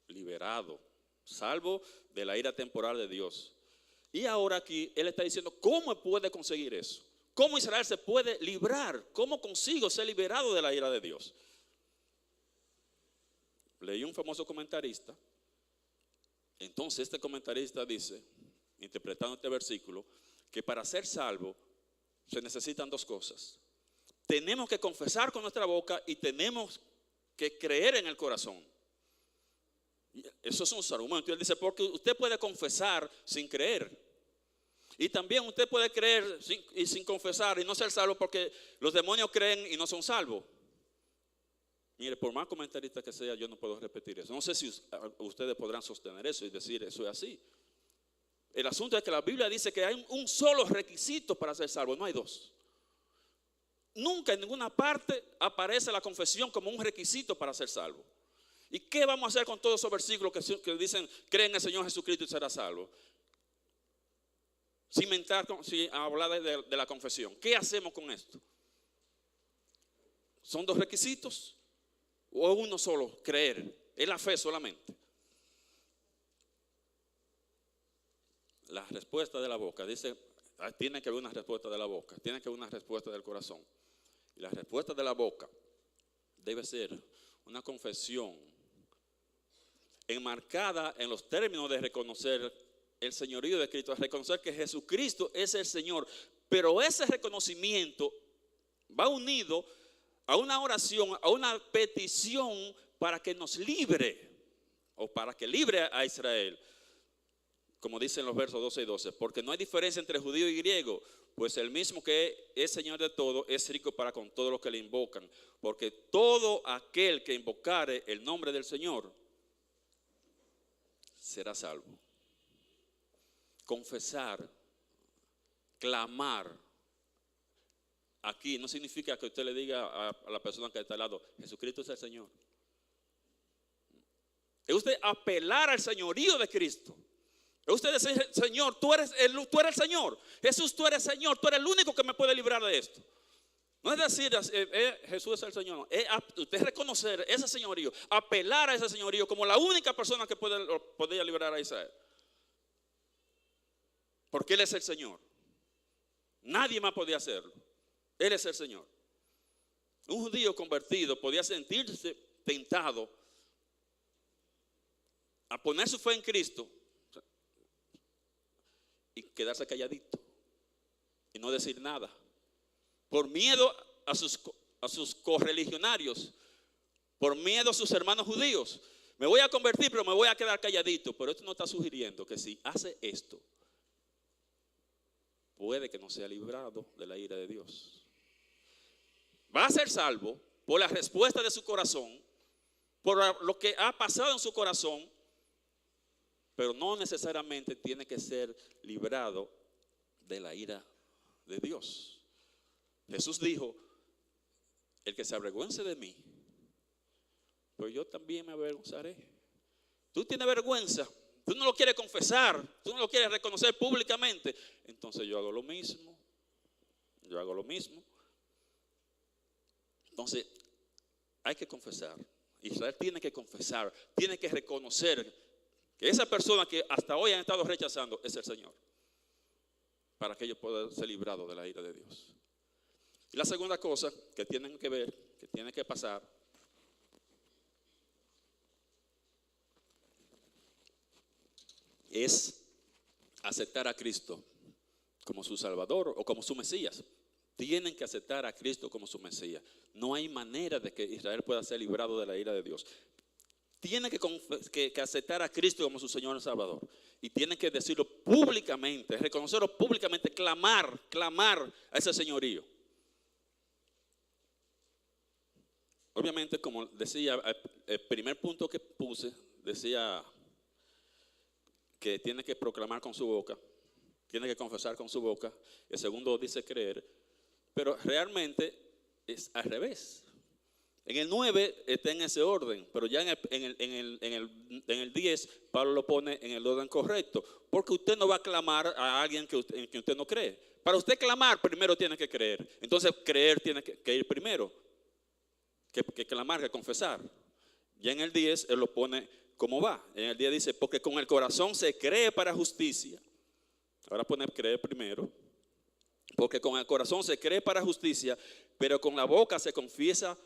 liberado, salvo de la ira temporal de Dios. Y ahora aquí él está diciendo, ¿cómo puede conseguir eso? ¿Cómo Israel se puede librar? ¿Cómo consigo ser liberado de la ira de Dios? Leí un famoso comentarista. Entonces este comentarista dice, interpretando este versículo, que para ser salvo se necesitan dos cosas. Tenemos que confesar con nuestra boca y tenemos que creer en el corazón. Eso es un argumento. Él dice, porque usted puede confesar sin creer. Y también usted puede creer sin confesar y no ser salvo, porque los demonios creen y no son salvos. Mire, por más comentarista que sea, yo no puedo repetir eso. No sé si ustedes podrán sostener eso y decir eso es así. El asunto es que la Biblia dice que hay un solo requisito para ser salvo, no hay dos. Nunca en ninguna parte aparece la confesión como un requisito para ser salvo. ¿Y qué vamos a hacer con todos esos versículos que dicen, cree en el Señor Jesucristo y será salvo? Sin hablar de la confesión. ¿Qué hacemos con esto? ¿Son dos requisitos? ¿O uno solo? Creer. Es la fe solamente. La respuesta de la boca dice, tiene que haber una respuesta de la boca, tiene que haber una respuesta del corazón. Y la respuesta de la boca debe ser una confesión enmarcada en los términos de reconocer el señorío de Cristo, reconocer que Jesucristo es el Señor. Pero ese reconocimiento va unido a una oración, a una petición para que nos libre, o para que libre a Israel. Como dicen los versos 12 y 12, porque no hay diferencia entre judío y griego, pues el mismo que es Señor de todo es rico para con todos los que le invocan, porque todo aquel que invocare el nombre del Señor será salvo. Confesar, clamar, aquí no significa que usted le diga a la persona que está al lado, Jesucristo es el Señor. Es usted apelar al señorío de Cristo. Es usted decir, Señor, tú eres el Señor. Jesús, tú eres Señor, tú eres el único que me puede librar de esto. No es decir, Jesús es el Señor. Es usted reconocer ese señorío, apelar a ese señorío como la única persona que podía librar a Israel. Porque Él es el Señor. Nadie más podía hacerlo. Él es el Señor. Un judío convertido podía sentirse tentado a poner su fe en Cristo y quedarse calladito y no decir nada, por miedo a sus correligionarios, por miedo a sus hermanos judíos. Me voy a convertir, pero me voy a quedar calladito. Pero esto no está sugiriendo que si hace esto, puede que no sea librado de la ira de Dios. Va a ser salvo por la respuesta de su corazón, por lo que ha pasado en su corazón, pero no necesariamente tiene que ser librado de la ira de Dios. Jesús dijo, el que se avergüence de mí, pues yo también me avergonzaré. Tú tienes vergüenza, tú no lo quieres confesar, tú no lo quieres reconocer públicamente, entonces yo hago lo mismo. Entonces hay que confesar. Israel tiene que confesar, tiene que reconocer que esa persona que hasta hoy han estado rechazando es el Señor, para que ellos puedan ser librados de la ira de Dios. Y la segunda cosa que tienen que ver, que tiene que pasar, es aceptar a Cristo como su Salvador o como su Mesías. Tienen que aceptar a Cristo como su Mesías. No hay manera de que Israel pueda ser librado de la ira de Dios. Tienen que aceptar a Cristo como su Señor y Salvador. Y tienen que decirlo públicamente, reconocerlo públicamente, clamar a ese señorío. Obviamente, como decía, el primer punto que puse, decía que tiene que proclamar con su boca, tiene que confesar con su boca. El segundo dice creer, pero realmente es al revés. En el 9 está en ese orden, pero ya en el 10 Pablo lo pone en el orden correcto, porque usted no va a clamar a alguien en que usted no cree. Para usted clamar, primero tiene que creer. Entonces creer tiene que ir primero, que clamar, que confesar. Ya en el 10 él lo pone como va. En el 10 dice, porque con el corazón se cree para justicia. Ahora pone creer primero. Porque con el corazón se cree para justicia, pero con la boca se confiesa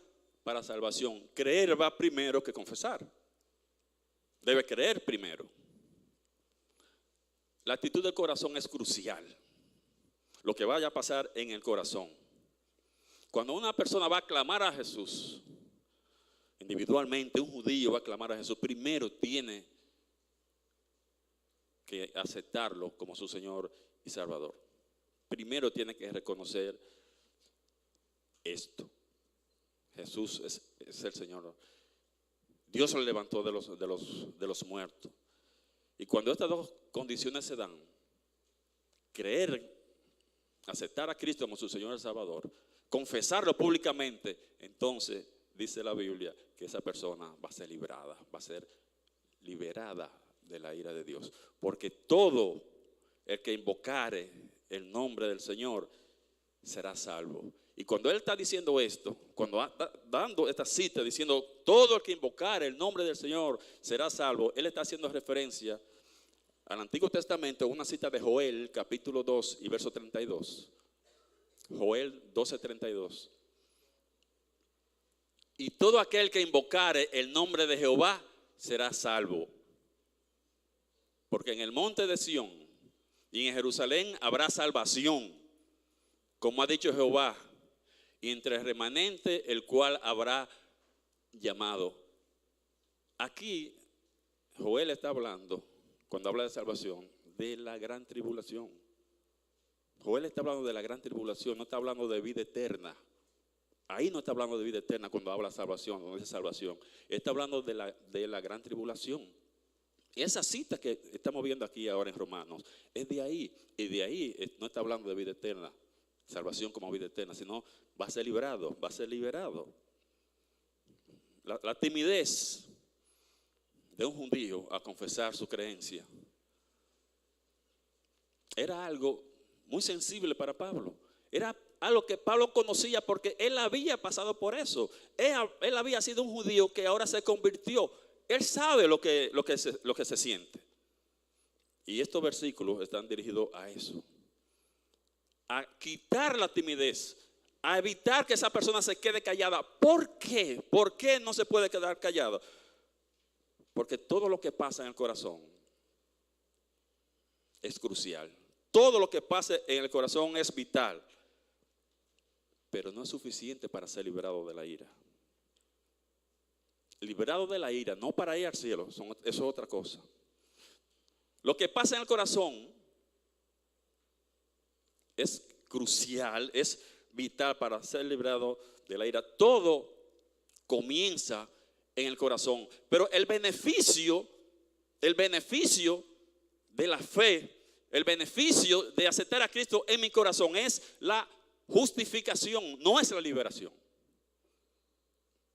para salvación. Creer va primero que confesar. Debe creer primero. La actitud del corazón es crucial. Lo que vaya a pasar en el corazón. Cuando una persona va a clamar a Jesús, individualmente, un judío va a clamar a Jesús, primero tiene que aceptarlo como su Señor y Salvador. Primero tiene que reconocer esto. Jesús es el Señor. Dios lo levantó de los muertos. Y cuando estas dos condiciones se dan, creer, aceptar a Cristo como su Señor y Salvador, confesarlo públicamente, entonces dice la Biblia que esa persona va a ser librada, va a ser liberada de la ira de Dios. Porque todo el que invocare el nombre del Señor será salvo. Y cuando él está diciendo esto, cuando está dando esta cita diciendo todo el que invocare el nombre del Señor será salvo, él está haciendo referencia al Antiguo Testamento, una cita de Joel, capítulo 2 y verso 32. Joel 12:32. Y todo aquel que invocare el nombre de Jehová será salvo. Porque en el monte de Sión y en Jerusalén habrá salvación, como ha dicho Jehová, y entre el remanente el cual habrá llamado. Aquí Joel está hablando, cuando habla de salvación, de la gran tribulación. Joel está hablando de la gran tribulación, no está hablando de vida eterna. Ahí no está hablando de vida eterna cuando habla de salvación, no dice salvación. Está hablando de la gran tribulación. Y esa cita que estamos viendo aquí ahora en Romanos es de ahí. Y de ahí no está hablando de vida eterna, salvación como vida eterna, sino va a ser librado, va a ser liberado. La timidez de un judío a confesar su creencia era algo muy sensible para Pablo. Era algo que Pablo conocía porque él había pasado por eso. Él había sido un judío que ahora se convirtió. Él sabe lo que se siente. Y estos versículos están dirigidos a eso. A quitar la timidez. A evitar que esa persona se quede callada. ¿Por qué? ¿Por qué no se puede quedar callado? Porque todo lo que pasa en el corazón es crucial. Todo lo que pasa en el corazón es vital. Pero no es suficiente para ser liberado de la ira. Liberado de la ira, no para ir al cielo, eso es otra cosa. Lo que pasa en el corazón es crucial, es vital para ser liberado de la ira. Todo comienza en el corazón, pero el beneficio de la fe, el beneficio de aceptar a Cristo en mi corazón es la justificación, no es la liberación.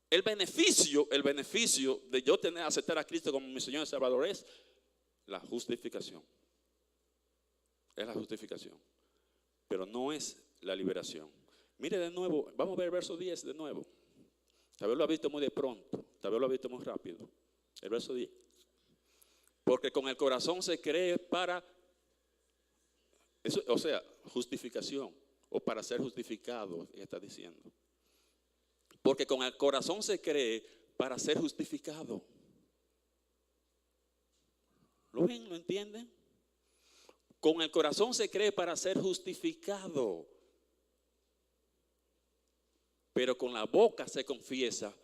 El beneficio de yo aceptar a Cristo como mi Señor y Salvador es la justificación. Es la justificación. Pero no es la liberación. Mire de nuevo, vamos a ver el verso 10 de nuevo. Tal vez lo ha visto muy de pronto, tal vez lo ha visto muy rápido. El verso 10. Porque con el corazón se cree para, eso, o sea, justificación, o para ser justificado, está diciendo. Porque con el corazón se cree para ser justificado. ¿Lo ven? ¿Lo entienden? Con el corazón se cree para ser justificado. Pero con la boca se confiesa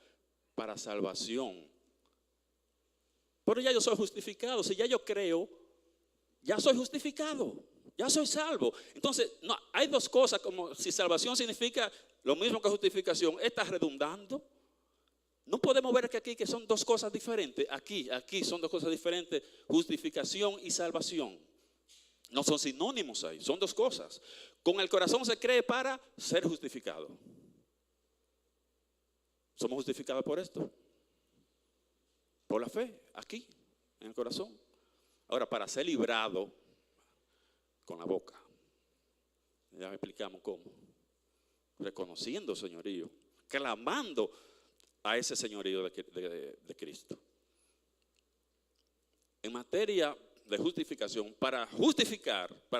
para salvación. Pero ya yo soy justificado. Si ya yo creo, ya soy justificado. Ya soy salvo. Entonces, no, hay dos cosas, como si salvación significa lo mismo que justificación, ¿está redundando? No podemos ver que son dos cosas diferentes. Aquí son dos cosas diferentes, justificación y salvación. No son sinónimos ahí, son dos cosas. Con el corazón se cree para ser justificado. Somos justificados por esto. Por la fe, aquí, en el corazón. Ahora, para ser librado, con la boca. Ya explicamos cómo. Reconociendo señorío, clamando a ese señorío de Cristo. En materia de justificación, para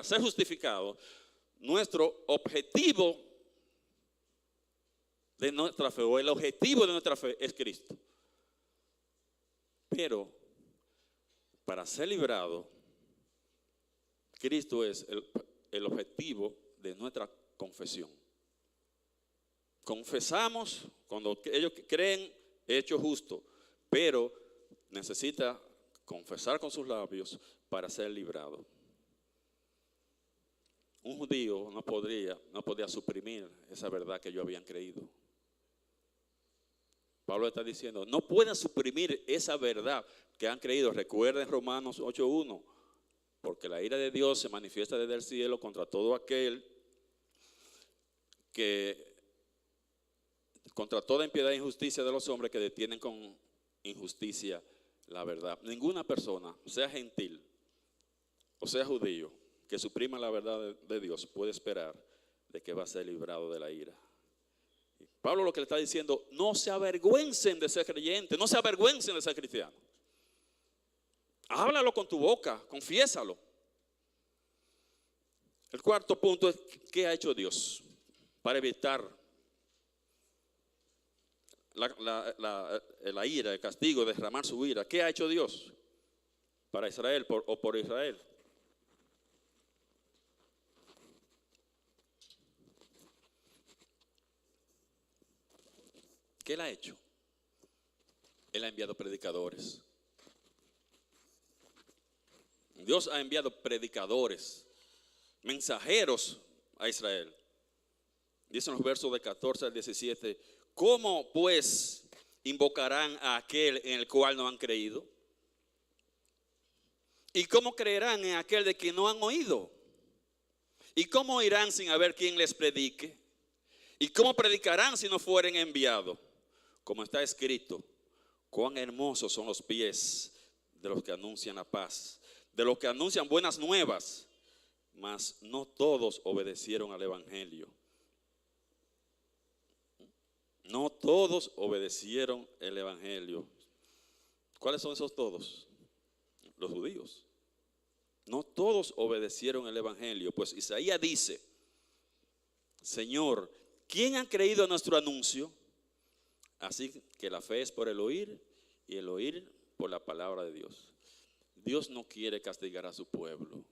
ser justificado, nuestro objetivo de nuestra fe, o el objetivo de nuestra fe es Cristo. Pero para ser librado, Cristo es el objetivo de nuestra confesión. Confesamos cuando ellos creen hecho justo, pero necesita confesar con sus labios para ser librado. Un judío no podía suprimir esa verdad que ellos habían creído. Pablo está diciendo, no pueden suprimir esa verdad que han creído. Recuerden Romanos 8:1. Porque la ira de Dios se manifiesta desde el cielo contra todo aquel contra toda impiedad e injusticia de los hombres que detienen con injusticia la verdad. Ninguna persona, sea gentil o sea judío, que suprima la verdad de Dios puede esperar de que va a ser librado de la ira. Pablo lo que le está diciendo, no se avergüencen de ser creyentes, no se avergüencen de ser cristianos. Háblalo con tu boca, confiésalo. El cuarto punto es, ¿qué ha hecho Dios para evitar la ira, el castigo, derramar su ira? ¿Qué ha hecho Dios para Israel o por Israel? ¿Qué Él ha hecho? Él ha enviado predicadores. Dios ha enviado predicadores, mensajeros a Israel. Dicen los versos de 14 al 17, ¿cómo pues invocarán a aquel en el cual no han creído? ¿Y cómo creerán en aquel de quien no han oído? ¿Y cómo irán sin haber quien les predique? ¿Y cómo predicarán si no fueren enviados? Como está escrito, cuán hermosos son los pies de los que anuncian la paz, de los que anuncian buenas nuevas, mas no todos obedecieron al evangelio. No todos obedecieron el evangelio. ¿Cuáles son esos todos? Los judíos. No todos obedecieron el evangelio. Pues Isaías dice, Señor, ¿quién ha creído a nuestro anuncio? Así que la fe es por el oír y el oír por la palabra de Dios. Dios no quiere castigar a su pueblo.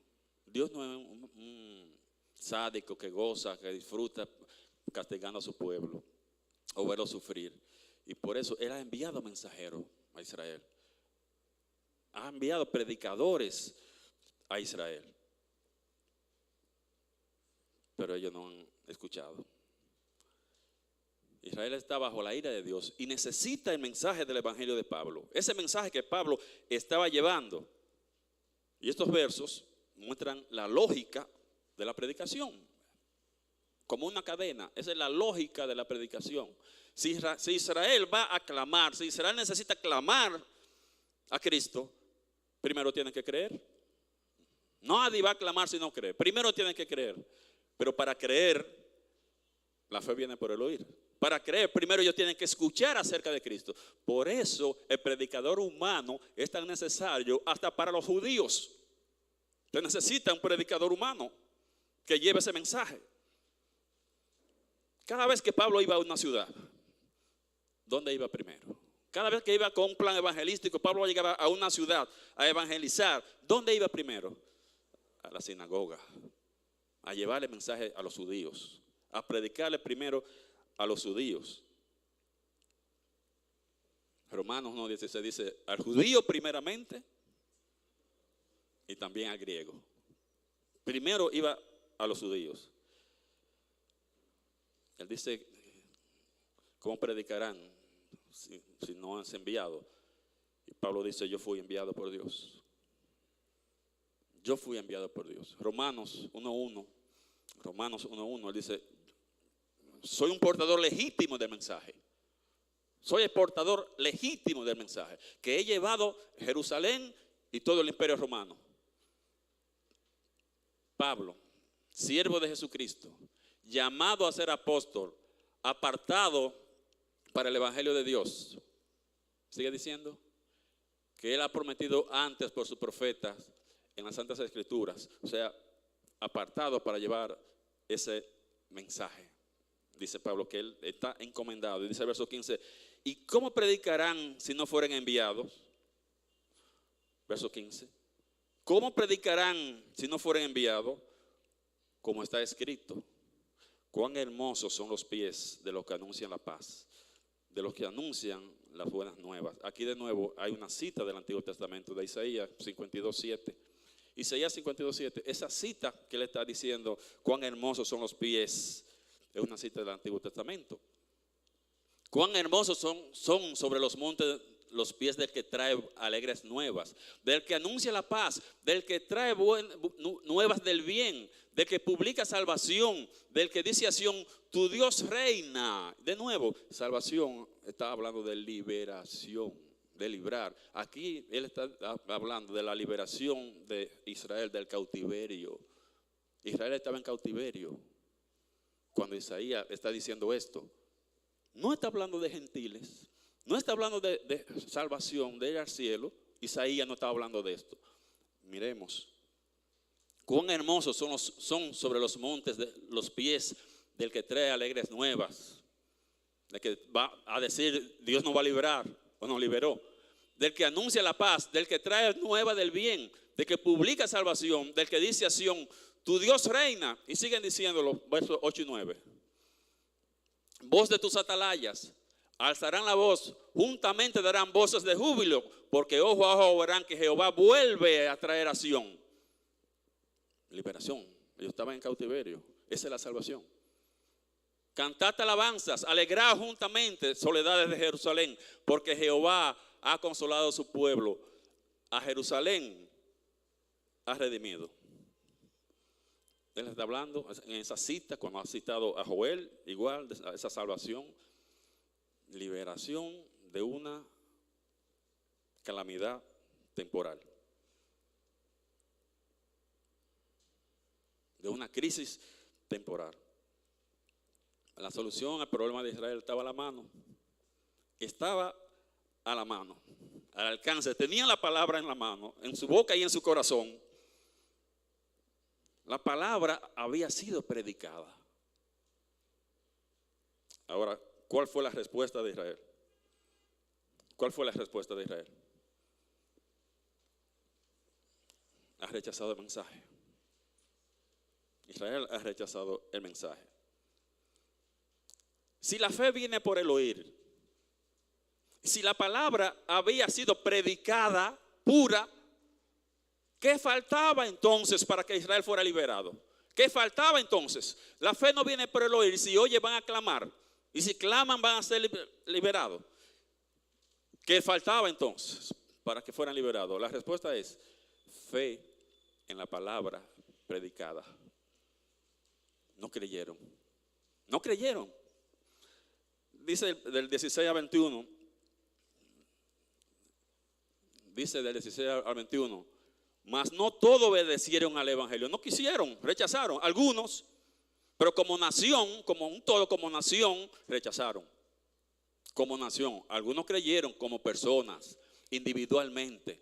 Dios no es un sádico que goza, que disfruta castigando a su pueblo o verlo sufrir. Y por eso Él ha enviado mensajeros a Israel. Ha enviado predicadores a Israel. Pero ellos no han escuchado. Israel está bajo la ira de Dios y necesita el mensaje del evangelio de Pablo. Ese mensaje que Pablo estaba llevando. Y estos versos muestran la lógica de la predicación. Como una cadena. Esa es la lógica de la predicación. Si Israel va a clamar, si Israel necesita clamar a Cristo, primero tiene que creer. Nadie va a clamar si no cree. Primero tiene que creer. Pero para creer, la fe viene por el oír. Para creer, primero ellos tienen que escuchar acerca de Cristo. Por eso el predicador humano es tan necesario hasta para los judíos. Usted necesita un predicador humano que lleve ese mensaje. Cada vez que Pablo iba a una ciudad, ¿dónde iba primero? Cada vez que iba con un plan evangelístico, Pablo llegaba a una ciudad a evangelizar. ¿Dónde iba primero? A la sinagoga, a llevarle mensaje a los judíos, a predicarle primero a los judíos. Romanos 1:16 dice, al judío primeramente y también al griego. Primero iba a los judíos. Él dice, ¿cómo predicarán si no han enviado? Y Pablo dice, yo fui enviado por Dios. Yo fui enviado por Dios. Romanos 1:1, él dice, soy un portador legítimo del mensaje. Soy el portador legítimo del mensaje que he llevado a Jerusalén y todo el imperio romano. Pablo, siervo de Jesucristo, llamado a ser apóstol, apartado para el evangelio de Dios. Sigue diciendo que él ha prometido antes por sus profetas en las Santas Escrituras, o sea, apartado para llevar ese mensaje. Dice Pablo que él está encomendado. Y dice el verso 15, ¿y cómo predicarán si no fueren enviados? Verso 15, ¿cómo predicarán si no fueren enviados? Como está escrito, cuán hermosos son los pies de los que anuncian la paz, de los que anuncian las buenas nuevas. Aquí de nuevo hay una cita del Antiguo Testamento, de Isaías 52:7. Isaías 52:7, esa cita que le está diciendo, cuán hermosos son los pies, es una cita del Antiguo Testamento. Cuán hermosos son sobre los montes los pies del que trae alegres nuevas, del que anuncia la paz, del que trae nuevas del bien, del que publica salvación, del que dice a Sión, tu Dios reina. De nuevo, salvación está hablando de liberación, de librar. Aquí él está hablando de la liberación de Israel del cautiverio. Israel estaba en cautiverio cuando Isaías está diciendo esto. No está hablando de gentiles, no está hablando de salvación, de ir al cielo Isaías no estaba hablando de esto. Miremos. Cuán hermosos son sobre los montes los pies del que trae alegres nuevas. Del que va a decir, Dios nos va a liberar, o nos liberó. Del que anuncia la paz, del que trae nueva del bien, del que publica salvación, del que dice a Sión, tu Dios reina. Y siguen diciéndolo, versos 8 y 9. Voz de tus atalayas, alzarán la voz, juntamente darán voces de júbilo, porque ojo a ojo verán que Jehová vuelve a traer a Sión. Liberación, ellos estaban en cautiverio, esa es la salvación. Cantad alabanzas, alegraos juntamente, soledades de Jerusalén, porque Jehová ha consolado a su pueblo, a Jerusalén ha redimido. Él está hablando en esa cita, cuando ha citado a Joel, igual, de esa salvación, liberación de una calamidad temporal, de una crisis temporal. La solución al problema de Israel estaba a la mano, al alcance, tenían la palabra en la mano, en su boca y en su corazón. La palabra había sido predicada. Ahora, ¿cuál fue la respuesta de Israel? ¿Cuál fue la respuesta de Israel? Ha rechazado el mensaje. Israel ha rechazado el mensaje. Si la fe viene por el oír, si la palabra había sido predicada, pura, ¿qué faltaba entonces para que Israel fuera liberado? ¿Qué faltaba entonces? La fe no viene por el oír. Si oye van a clamar. Y si claman van a ser liberados. ¿Qué faltaba entonces para que fueran liberados? La respuesta es fe en la palabra predicada. No creyeron. No creyeron. Dice del 16 al 21. Dice del 16 al 21. Mas no todos obedecieron al evangelio. No quisieron, rechazaron. Algunos, pero como nación, como un todo, como nación, rechazaron. Como nación. Algunos creyeron como personas, individualmente.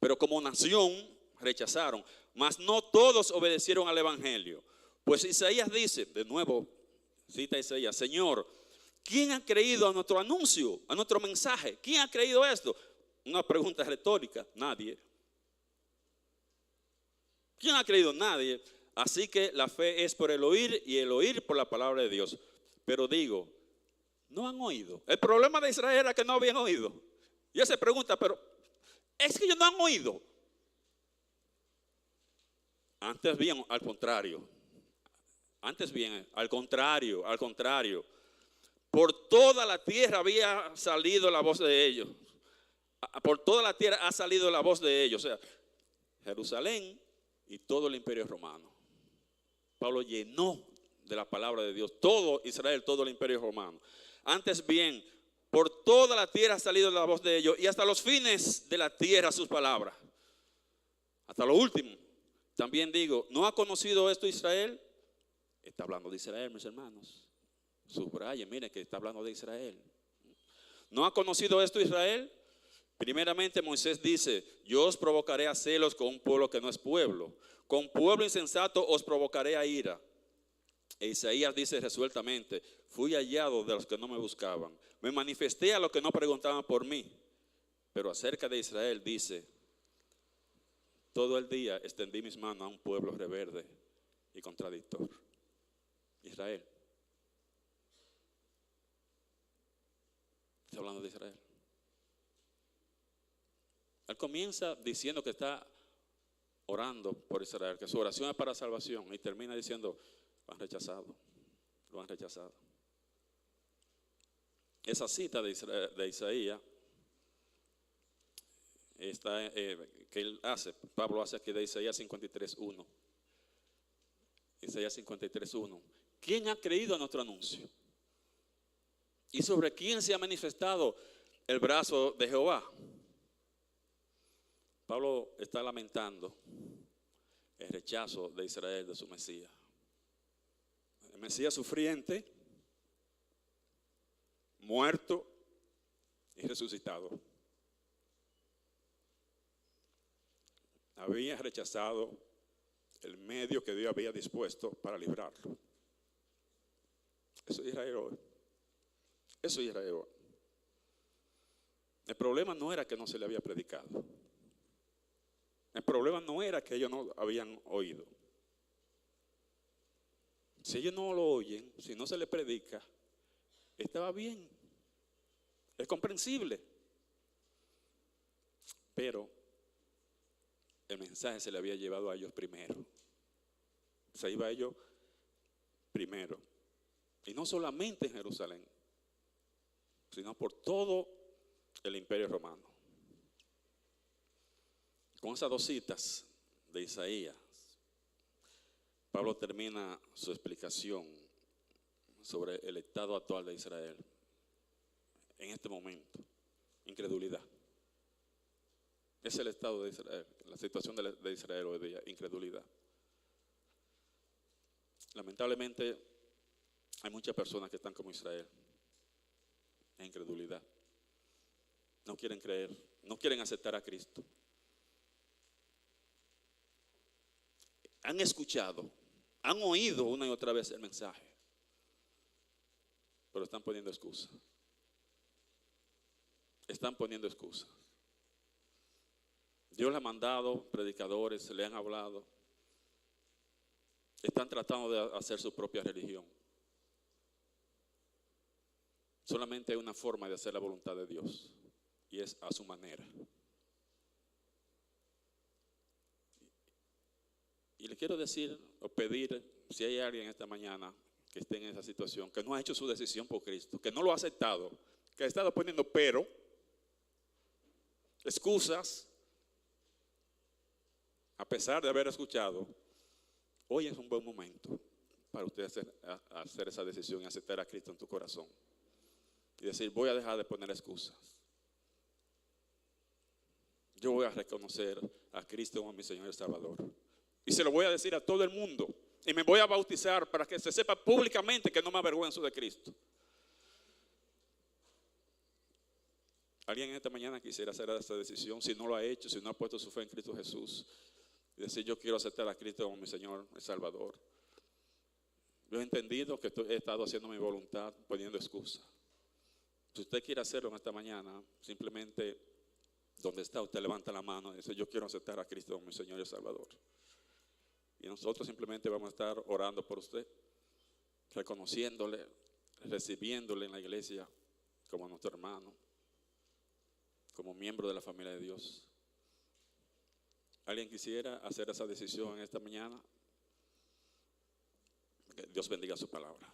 Pero como nación, rechazaron. Mas no todos obedecieron al evangelio. Pues Isaías dice, de nuevo, cita Isaías, Señor, ¿quién ha creído a nuestro anuncio, a nuestro mensaje? ¿Quién ha creído esto? Una pregunta retórica, nadie. ¿Quién ha creído? Nadie. Así que la fe es por el oír y el oír por la palabra de Dios. Pero digo, no han oído. El problema de Israel era que no habían oído. Y él se pregunta, pero es que ellos no han oído. Antes bien, al contrario. Antes bien, al contrario. Por toda la tierra había salido la voz de ellos. Por toda la tierra ha salido la voz de ellos. O sea, Jerusalén y todo el imperio romano. Pablo llenó de la palabra de Dios todo Israel, todo el imperio romano. Antes bien, por toda la tierra ha salido la voz de ellos y hasta los fines de la tierra sus palabras. Hasta lo último. También digo, ¿no ha conocido esto Israel? Está hablando de Israel, mis hermanos. Subrayen, miren que está hablando de Israel. ¿No ha conocido esto Israel? Primeramente Moisés dice, yo os provocaré a celos con un pueblo que no es pueblo. Con pueblo insensato os provocaré a ira. E Isaías dice resueltamente, fui hallado de los que no me buscaban. Me manifesté a los que no preguntaban por mí. Pero acerca de Israel dice, todo el día extendí mis manos a un pueblo rebelde y contradictor. Israel. Está hablando de Israel. Él comienza diciendo que está orando por Israel, que su oración es para salvación, y termina diciendo, lo han rechazado. Esa cita de Isaías que él hace, Pablo hace aquí de Isaías 53:1. Isaías 53:1. ¿Quién ha creído a nuestro anuncio? ¿Y sobre quién se ha manifestado el brazo de Jehová? Pablo está lamentando el rechazo de Israel de su Mesías. El Mesías sufriente, muerto y resucitado. había rechazado el medio que Dios había dispuesto para librarlo. Eso es Israel hoy. Eso es Israel hoy. El problema no era que no se le había predicado. El problema no era que ellos no habían oído. Si ellos no lo oyen, si no se les predica, estaba bien. Es comprensible. Pero el mensaje se le había llevado a ellos primero. Se iba a ellos primero. Y no solamente en Jerusalén, sino por todo el Imperio Romano. Con esas dos citas de Isaías, Pablo termina su explicación sobre el estado actual de Israel. En este momento, incredulidad. Es el estado de Israel, la situación de Israel hoy día, incredulidad. Lamentablemente, hay muchas personas que están como Israel, en incredulidad. No quieren creer, no quieren aceptar a Cristo. Han escuchado, han oído una y otra vez el mensaje, pero están poniendo excusas. Están poniendo excusas. Dios le ha mandado predicadores, le han hablado. Están tratando de hacer su propia religión. Solamente hay una forma de hacer la voluntad de Dios, y es a su manera. Y le quiero decir o pedir, si hay alguien esta mañana que esté en esa situación, que no ha hecho su decisión por Cristo, que no lo ha aceptado, que ha estado poniendo excusas, a pesar de haber escuchado, hoy es un buen momento para usted hacer esa decisión y aceptar a Cristo en tu corazón. Y decir, voy a dejar de poner excusas. Yo voy a reconocer a Cristo como mi Señor y Salvador. Y se lo voy a decir a todo el mundo. Y me voy a bautizar para que se sepa públicamente que no me avergüenzo de Cristo. ¿Alguien en esta mañana quisiera hacer esta decisión? Si no lo ha hecho, si no ha puesto su fe en Cristo Jesús, y decir, yo quiero aceptar a Cristo como mi Señor y Salvador. Yo he entendido que he estado haciendo mi voluntad, poniendo excusas. Si usted quiere hacerlo en esta mañana, simplemente donde está, usted levanta la mano y dice, yo quiero aceptar a Cristo como mi Señor y Salvador. Y nosotros simplemente vamos a estar orando por usted, reconociéndole, recibiéndole en la iglesia como nuestro hermano, como miembro de la familia de Dios. ¿Alguien quisiera hacer esa decisión en esta mañana? Que Dios bendiga su palabra.